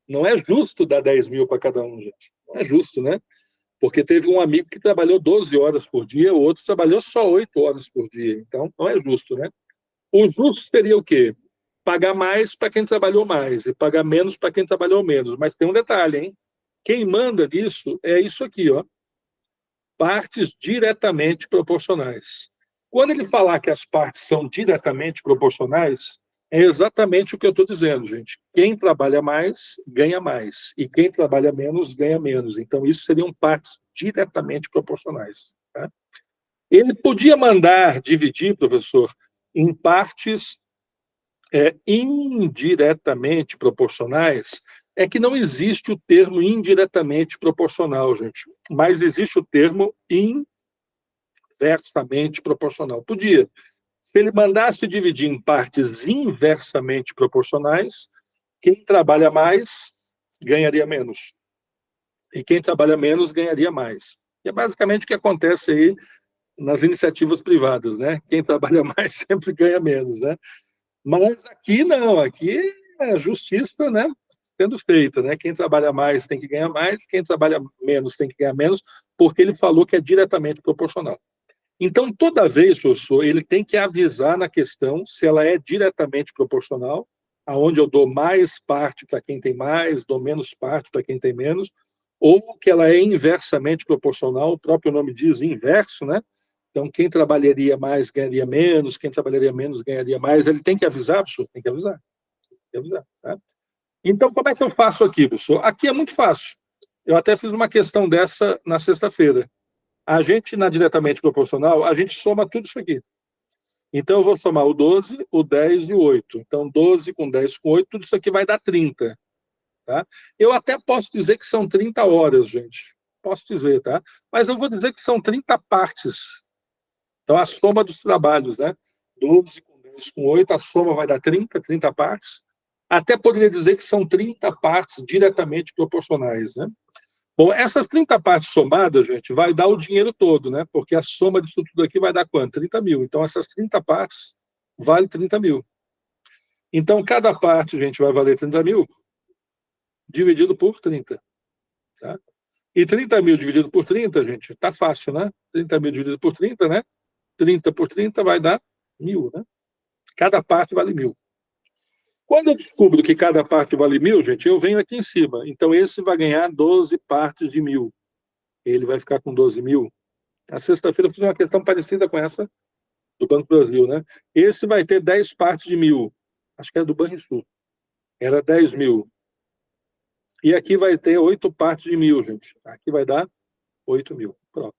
Speaker 1: Não é justo dar 10 mil para cada um, gente. Não é justo, né? Porque teve um amigo que trabalhou 12 horas por dia, o outro trabalhou só 8 horas por dia. Então, não é justo, né? O justo seria o quê? Pagar mais para quem trabalhou mais e pagar menos para quem trabalhou menos. Mas tem um detalhe, hein? Quem manda nisso é isso aqui, ó. Partes diretamente proporcionais. Quando ele falar que as partes são diretamente proporcionais, é exatamente o que eu estou dizendo, gente. Quem trabalha mais, ganha mais. E quem trabalha menos, ganha menos. Então, isso seriam partes diretamente proporcionais. Tá? Ele podia mandar dividir, professor, em partes indiretamente proporcionais. É que não existe o termo indiretamente proporcional, gente. Mas existe o termo inversamente proporcional. Podia. Se ele mandasse dividir em partes inversamente proporcionais, quem trabalha mais ganharia menos. E quem trabalha menos ganharia mais. E é basicamente o que acontece aí nas iniciativas privadas, né? Quem trabalha mais sempre ganha menos, né? Mas aqui não, aqui é justiça, né? Sendo feita, né? Quem trabalha mais tem que ganhar mais, quem trabalha menos tem que ganhar menos, porque ele falou que é diretamente proporcional. Então, toda vez, professor, ele tem que avisar na questão se ela é diretamente proporcional, aonde eu dou mais parte para quem tem mais, dou menos parte para quem tem menos, ou que ela é inversamente proporcional, o próprio nome diz inverso, né? Então, quem trabalharia mais ganharia menos, quem trabalharia menos ganharia mais. Ele tem que avisar, professor? Tem que avisar. Tem que avisar, tá? Então, como é que eu faço aqui, professor? Aqui é muito fácil. Eu até fiz uma questão dessa na sexta-feira. A gente, na diretamente proporcional, a gente soma tudo isso aqui. Então, eu vou somar o 12, o 10 e o 8. Então, 12 com 10 com 8, tudo isso aqui vai dar 30. Tá? Eu até posso dizer que são 30 horas, gente. Posso dizer, tá? Mas eu vou dizer que são 30 partes. Então, a soma dos trabalhos, né? 12 com 10 com 8, a soma vai dar 30 partes. Até poderia dizer que são 30 partes diretamente proporcionais, né? Bom, essas 30 partes somadas, gente, vai dar o dinheiro todo, né? Porque a soma disso tudo aqui vai dar quanto? 30 mil. Então, essas 30 partes valem 30 mil. Então, cada parte, gente, vai valer 30 mil dividido por 30. Tá? E 30 mil dividido por 30, gente, tá fácil, né? 30 mil dividido por 30, né? 30 por 30 vai dar 1.000, né? Cada parte vale 1.000. Quando eu descubro que cada parte vale 1.000, gente, eu venho aqui em cima. Então, esse vai ganhar 12 partes de 1.000. Ele vai ficar com 12 mil. Na sexta-feira eu fiz uma questão parecida com essa do Banco do Brasil, né? Esse vai ter 10 partes de 1.000. Acho que era do Banrisul. Era 10 mil. E aqui vai ter 8 partes de 1.000, gente. Aqui vai dar 8 mil. Pronto.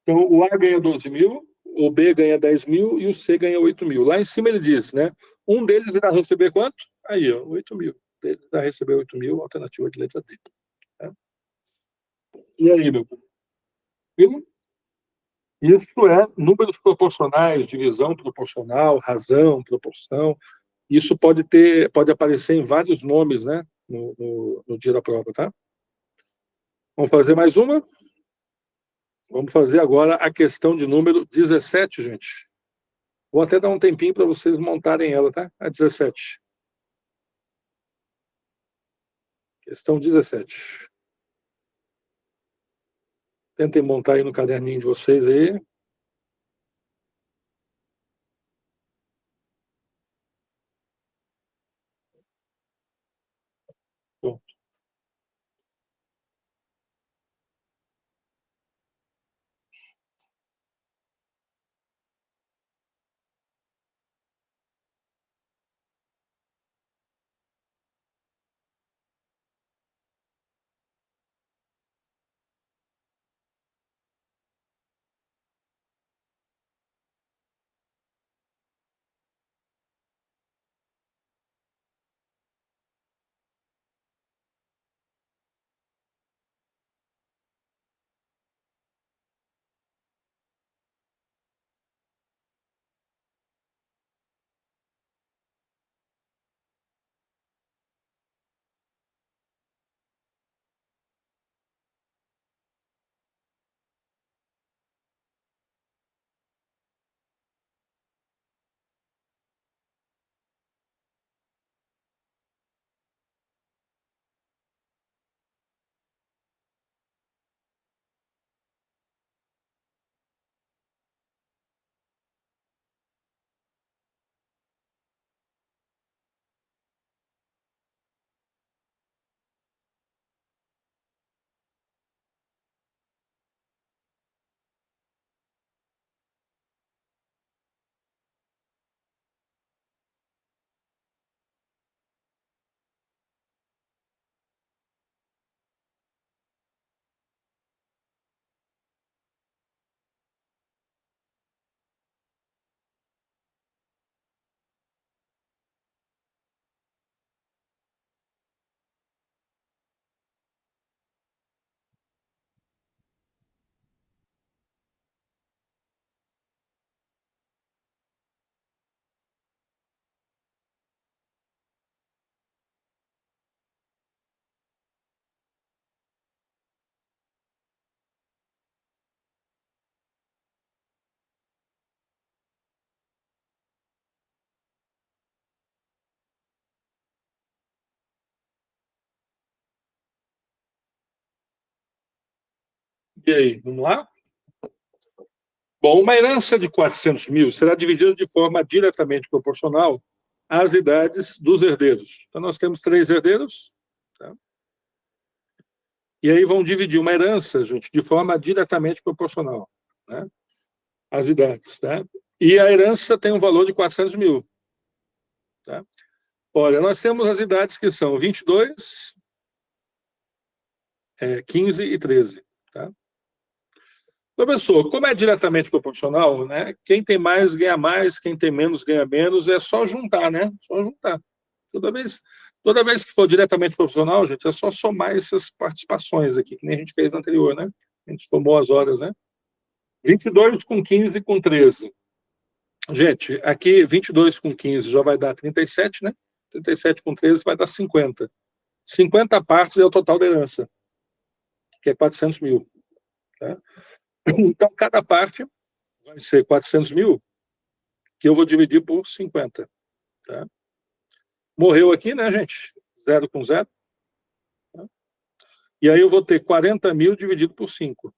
Speaker 1: Então, o A ganha 12 mil, o B ganha 10 mil e o C ganha 8 mil. Lá em cima ele diz, né? Um deles irá receber quanto? Aí, ó, 8 mil. Ele irá receber 8 mil, alternativa de letra D. Tá? E aí, meu povo? Isso é números proporcionais, divisão proporcional, razão, proporção. Isso pode aparecer em vários nomes, né? No dia da prova, tá? Vamos fazer mais uma? Vamos fazer agora a questão de número 17, gente. Vou até dar um tempinho para vocês montarem ela, tá? A 17. Questão 17. Tentem montar aí no caderninho de vocês aí. Bom. E aí, vamos lá? Bom, uma herança de 400 mil será dividida de forma diretamente proporcional às idades dos herdeiros. Então, nós temos 3 herdeiros, tá? E aí vão dividir uma herança, gente, de forma diretamente proporcional, né? Às idades, tá? E a herança tem um valor de 400 mil. Tá? Olha, nós temos as idades que são 22, 15 e 13. Tá? Professor, como é diretamente proporcional, né? Quem tem mais, ganha mais, quem tem menos, ganha menos, é só juntar, né? Só juntar. Toda vez que for diretamente proporcional, gente, é só somar essas participações aqui, que nem a gente fez na anterior, né? A gente somou as horas, né? 22 com 15 com 13. Gente, aqui 22 com 15 já vai dar 37, né? 37 com 13 vai dar 50. 50 partes é o total da herança, que é 400 mil. Tá? Então, cada parte vai ser 400 mil, que eu vou dividir por 50. Tá? Morreu aqui, né, gente? 0 com 0. Tá? E aí eu vou ter 40 mil dividido por 5.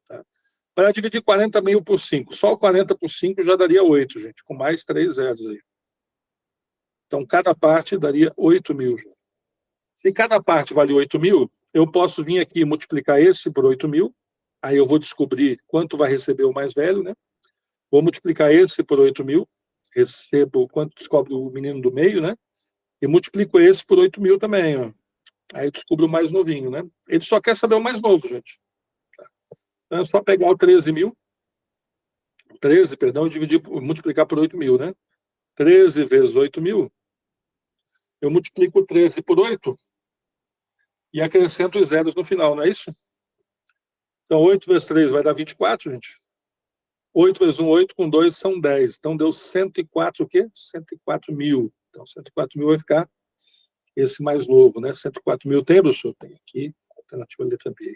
Speaker 1: Tá? Para dividir 40 mil por 5, só o 40 por 5 já daria 8, gente, com mais 3 zeros aí. Então, cada parte daria 8 mil. Se cada parte vale 8 mil, eu posso vir aqui e multiplicar esse por 8 mil, aí eu vou descobrir quanto vai receber o mais velho, né? Vou multiplicar esse por 8 mil, recebo quanto descobre o menino do meio, né? E multiplico esse por 8 mil também, ó. Aí eu descubro o mais novinho, né? Ele só quer saber o mais novo, gente. Então é só pegar o 13 mil, 13, perdão, e multiplicar por 8 mil, né? 13 vezes 8 mil, eu multiplico o 13 por 8 e acrescento os zeros no final, não é isso? Então, 8 vezes 3 vai dar 24, gente. 8 vezes 1, 8, com 2 são 10. Então, deu 104 o quê? 104 mil. Então, 104 mil vai ficar esse mais novo, né? 104 mil tem, professor? Tem aqui, alternativa letra B.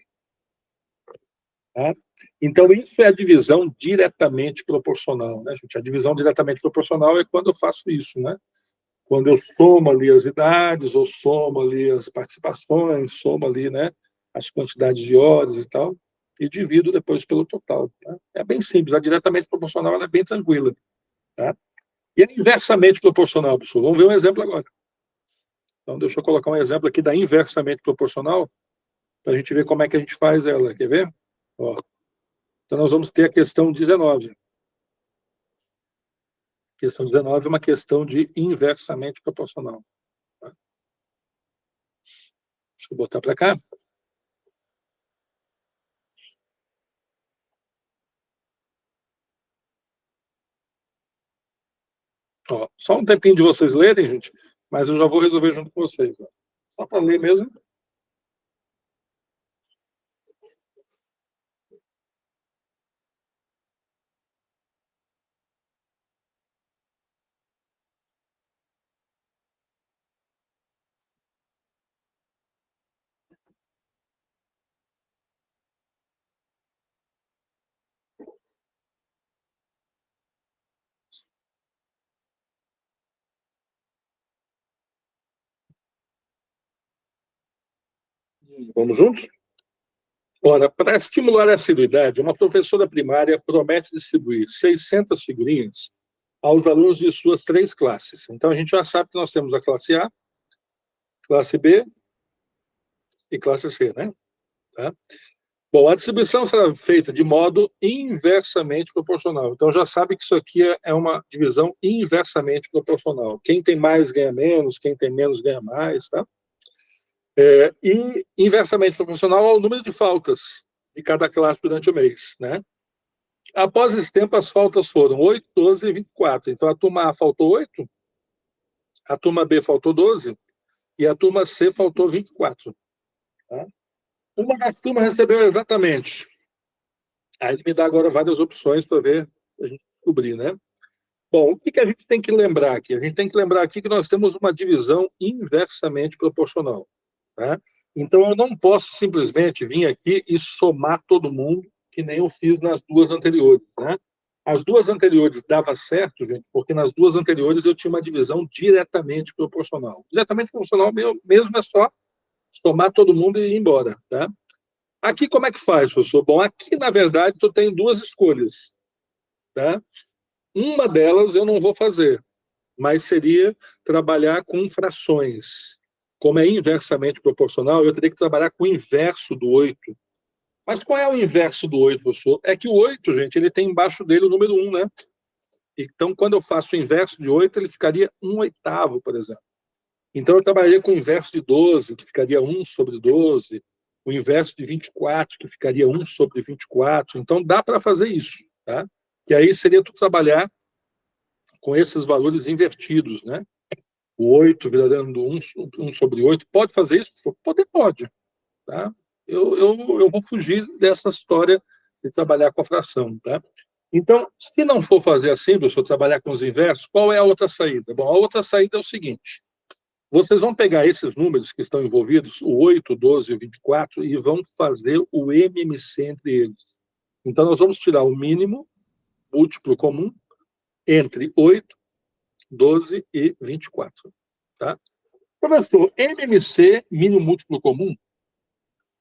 Speaker 1: Tá? Então, isso é a divisão diretamente proporcional, né, gente? A divisão diretamente proporcional é quando eu faço isso, né? Quando eu somo ali as idades, ou somo ali as participações, somo ali, né, as quantidades de horas e tal, e divido depois pelo total. Tá? É bem simples, a diretamente proporcional ela é bem tranquila. Tá? E a inversamente proporcional, professor? Vamos ver um exemplo agora. Então, deixa eu colocar um exemplo aqui da inversamente proporcional, para a gente ver como é que a gente faz ela. Quer ver? Ó. Então, nós vamos ter a questão 19. A questão 19 é uma questão de inversamente proporcional. Tá? Deixa eu botar para cá. Ó, só um tempinho de vocês lerem, gente, mas eu já vou resolver junto com vocês. Ó. Só para ler mesmo. Vamos juntos? Ora, para estimular a assiduidade, uma professora primária promete distribuir 600 figurinhas aos alunos de suas 3 classes. Então, a gente já sabe que nós temos a classe A, classe B e classe C, né? Tá? Bom, a distribuição será feita de modo inversamente proporcional. Então, já sabe que isso aqui é uma divisão inversamente proporcional. Quem tem mais ganha menos, quem tem menos ganha mais, tá? E inversamente proporcional ao número de faltas de cada classe durante o mês, né? Após esse tempo, as faltas foram 8, 12 e 24. Então, a turma A faltou 8, a turma B faltou 12 e a turma C faltou 24. Tá? Uma das turmas recebeu exatamente. Aí ele me dá agora várias opções para ver, a gente descobrir, né? Bom, o que a gente tem que lembrar aqui? A gente tem que lembrar aqui que nós temos uma divisão inversamente proporcional. Tá? Então, eu não posso simplesmente vir aqui e somar todo mundo, que nem eu fiz nas duas anteriores. Né? As duas anteriores dava certo, gente, porque nas duas anteriores eu tinha uma divisão diretamente proporcional. Diretamente proporcional mesmo é só somar todo mundo e ir embora. Tá? Aqui, como é que faz, professor? Bom, aqui, na verdade, tu tem duas escolhas. Tá? Uma delas eu não vou fazer, mas seria trabalhar com frações. Como é inversamente proporcional, eu teria que trabalhar com o inverso do 8. Mas qual é o inverso do 8, professor? É que o 8, gente, ele tem embaixo dele o número 1, né? Então, quando eu faço o inverso de 8, ele ficaria 1/8, por exemplo. Então, eu trabalharia com o inverso de 12, que ficaria 1 sobre 12, o inverso de 24, que ficaria 1 sobre 24. Então, dá para fazer isso, tá? E aí seria tu trabalhar com esses valores invertidos, né? O 8 virando 1 sobre 8. Pode fazer isso? Pode. Tá? Eu vou fugir dessa história de trabalhar com a fração, tá? Então, se não for fazer assim, professor, trabalhar com os inversos, qual é a outra saída? Bom, a outra saída é o seguinte: vocês vão pegar esses números que estão envolvidos, o 8, 12 e o 24, e vão fazer o MMC entre eles. Então, nós vamos tirar o mínimo múltiplo comum entre 8, 12 e 24. Tá? Professor, MMC, mínimo múltiplo comum,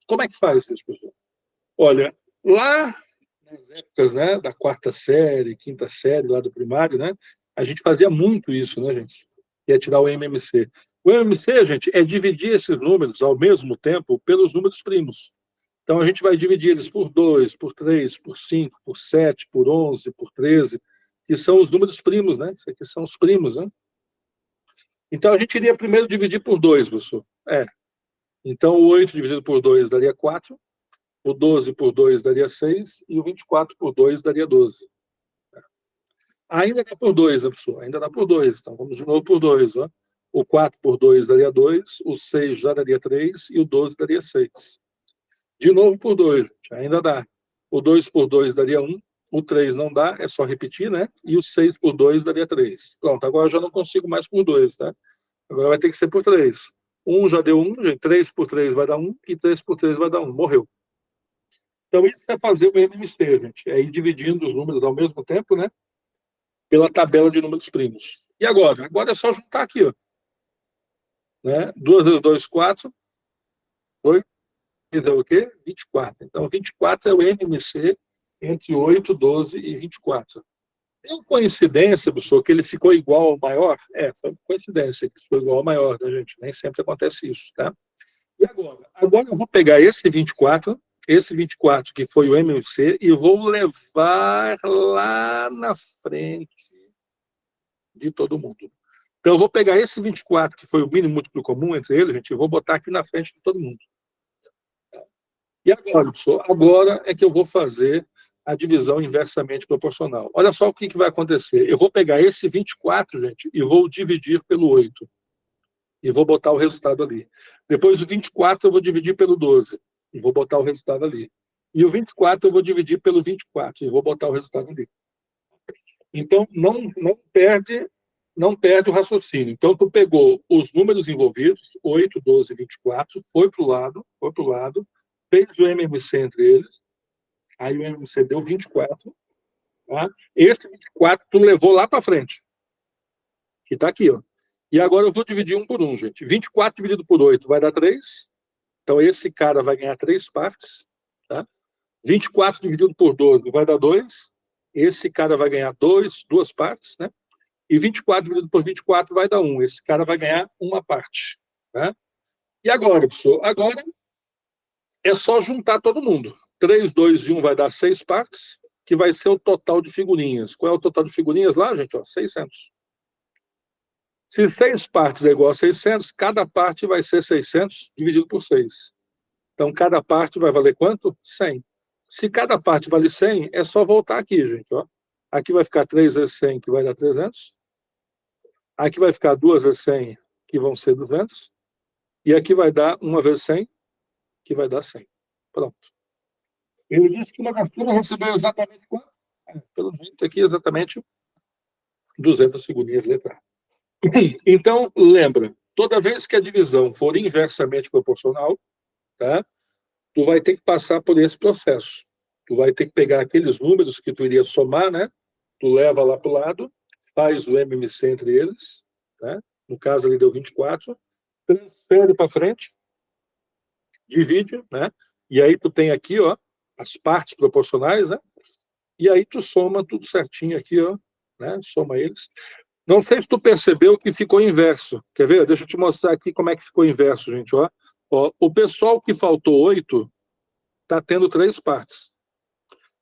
Speaker 1: como é que faz isso, professor? Olha, lá nas épocas, né, da 4ª série, 5ª série, lá do primário, né, a gente fazia muito isso, né, gente? Ia tirar o MMC. O MMC, gente, é dividir esses números ao mesmo tempo pelos números primos. Então, a gente vai dividir eles por 2, por 3, por 5, por 7, por 11, por 13, que são os números primos, né? Isso aqui são os primos, né? Então, a gente iria primeiro dividir por 2, professor. Então, o 8 dividido por 2 daria 4, o 12 por 2 daria 6 e o 24 por 2 daria 12. Ainda dá por 2, né, professor? Ainda dá por 2. Então, vamos de novo por 2. Ó. O 4 por 2 daria 2, o 6 já daria 3 e o 12 daria 6. De novo por 2, ainda dá. O 2 por 2 daria 1, o 3 não dá, é só repetir, né? E o 6 por 2 daria 3. Pronto, agora eu já não consigo mais por 2, tá? Agora vai ter que ser por 3. 1 já deu 1, 3 por 3 vai dar 1, e 3 por 3 vai dar 1. Morreu. Então, isso é fazer o MMC, gente. É ir dividindo os números ao mesmo tempo, né? Pela tabela de números primos. E agora? Agora é só juntar aqui, ó. Né? 2 vezes 2, 4. 8 é o quê? 24. Então, 24 é o MMC entre 8, 12 e 24. Tem coincidência, professor, que ele ficou igual ao maior? Foi coincidência que ficou igual ao maior, né, gente? Nem sempre acontece isso, tá? E agora? Agora eu vou pegar esse 24 que foi o MMC, e vou levar lá na frente de todo mundo. Então, eu vou pegar esse 24, que foi o mínimo múltiplo comum entre eles, gente, e vou botar aqui na frente de todo mundo. E agora, professor, agora é que eu vou fazer a divisão inversamente proporcional. Olha só o que vai acontecer. Eu vou pegar esse 24, gente, e vou dividir pelo 8. E vou botar o resultado ali. Depois do 24, eu vou dividir pelo 12. E vou botar o resultado ali. E o 24, eu vou dividir pelo 24. E vou botar o resultado ali. Então, não perde o raciocínio. Então, tu pegou os números envolvidos, 8, 12 e 24, foi para o lado, fez o MMC entre eles, aí o MMC deu 24, tá? Esse 24 tu levou lá para frente, que está aqui, ó. E agora eu vou dividir um por um, gente. 24 dividido por 8 vai dar 3, então esse cara vai ganhar 3 partes, tá? 24 dividido por 12 vai dar 2, esse cara vai ganhar 2 partes, né? E 24 dividido por 24 vai dar 1, esse cara vai ganhar uma parte, tá? E agora, professor? Agora é só juntar todo mundo. 3, 2 e 1 vai dar 6 partes, que vai ser o total de figurinhas. Qual é o total de figurinhas lá, gente? Ó, 600. Se 6 partes é igual a 600, cada parte vai ser 600 dividido por 6. Então, cada parte vai valer quanto? 100. Se cada parte vale 100, é só voltar aqui, gente. Ó. Aqui vai ficar 3 vezes 100, que vai dar 300. Aqui vai ficar 2 vezes 100, que vão ser 200. E aqui vai dar 1 vezes 100, que vai dar 100. Pronto. Ele disse que uma gastura recebeu exatamente quanto? Pelo jeito aqui, exatamente 200 figurinhas letra A. Então, lembra, toda vez que a divisão for inversamente proporcional, tá, tu vai ter que passar por esse processo. Tu vai ter que pegar aqueles números que tu iria somar, né? Tu leva lá para o lado, faz o MMC entre eles, tá? No caso, ele deu 24, transfere para frente, divide, né? E aí tu tem aqui, ó, as partes proporcionais, né? E aí tu soma tudo certinho aqui, ó, né? Soma eles. Não sei se tu percebeu que ficou inverso. Quer ver? Deixa eu te mostrar aqui como é que ficou inverso, gente, ó. Ó, o pessoal que faltou 8 está tendo 3 partes.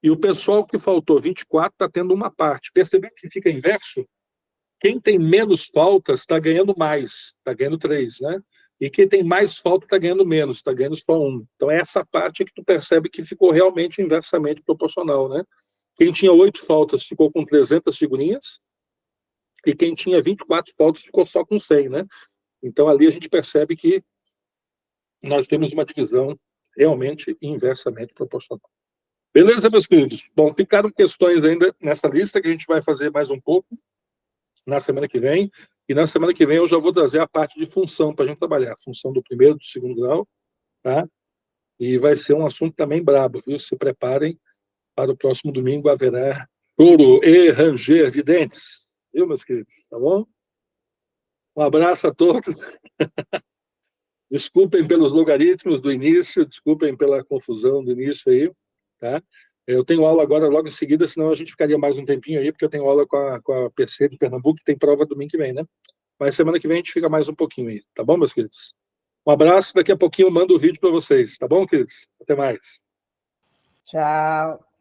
Speaker 1: E o pessoal que faltou 24 está tendo uma parte. Percebeu que fica inverso? Quem tem menos faltas está ganhando mais, está ganhando 3, né? E quem tem mais falta está ganhando menos, está ganhando só 1. Então, essa parte é que tu percebe que ficou realmente inversamente proporcional, né? Quem tinha 8 faltas ficou com 300 figurinhas, e quem tinha 24 faltas ficou só com 100, né? Então, ali a gente percebe que nós temos uma divisão realmente inversamente proporcional. Beleza, meus queridos? Bom, ficaram questões ainda nessa lista que a gente vai fazer mais um pouco na semana que vem. E na semana que vem eu já vou trazer a parte de função para a gente trabalhar. Função do primeiro, do segundo grau, tá? E vai ser um assunto também brabo, viu? Se preparem, para o próximo domingo haverá choro e ranger de dentes. Viu, meus queridos? Tá bom? Um abraço a todos. Desculpem pelos logaritmos do início, desculpem pela confusão do início aí, tá? Eu tenho aula agora logo em seguida, senão a gente ficaria mais um tempinho aí, porque eu tenho aula com a PC de Pernambuco, que tem prova domingo que vem, né? Mas semana que vem a gente fica mais um pouquinho aí, tá bom, meus queridos? Um abraço, daqui a pouquinho eu mando o vídeo para vocês, tá bom, queridos? Até mais.
Speaker 5: Tchau.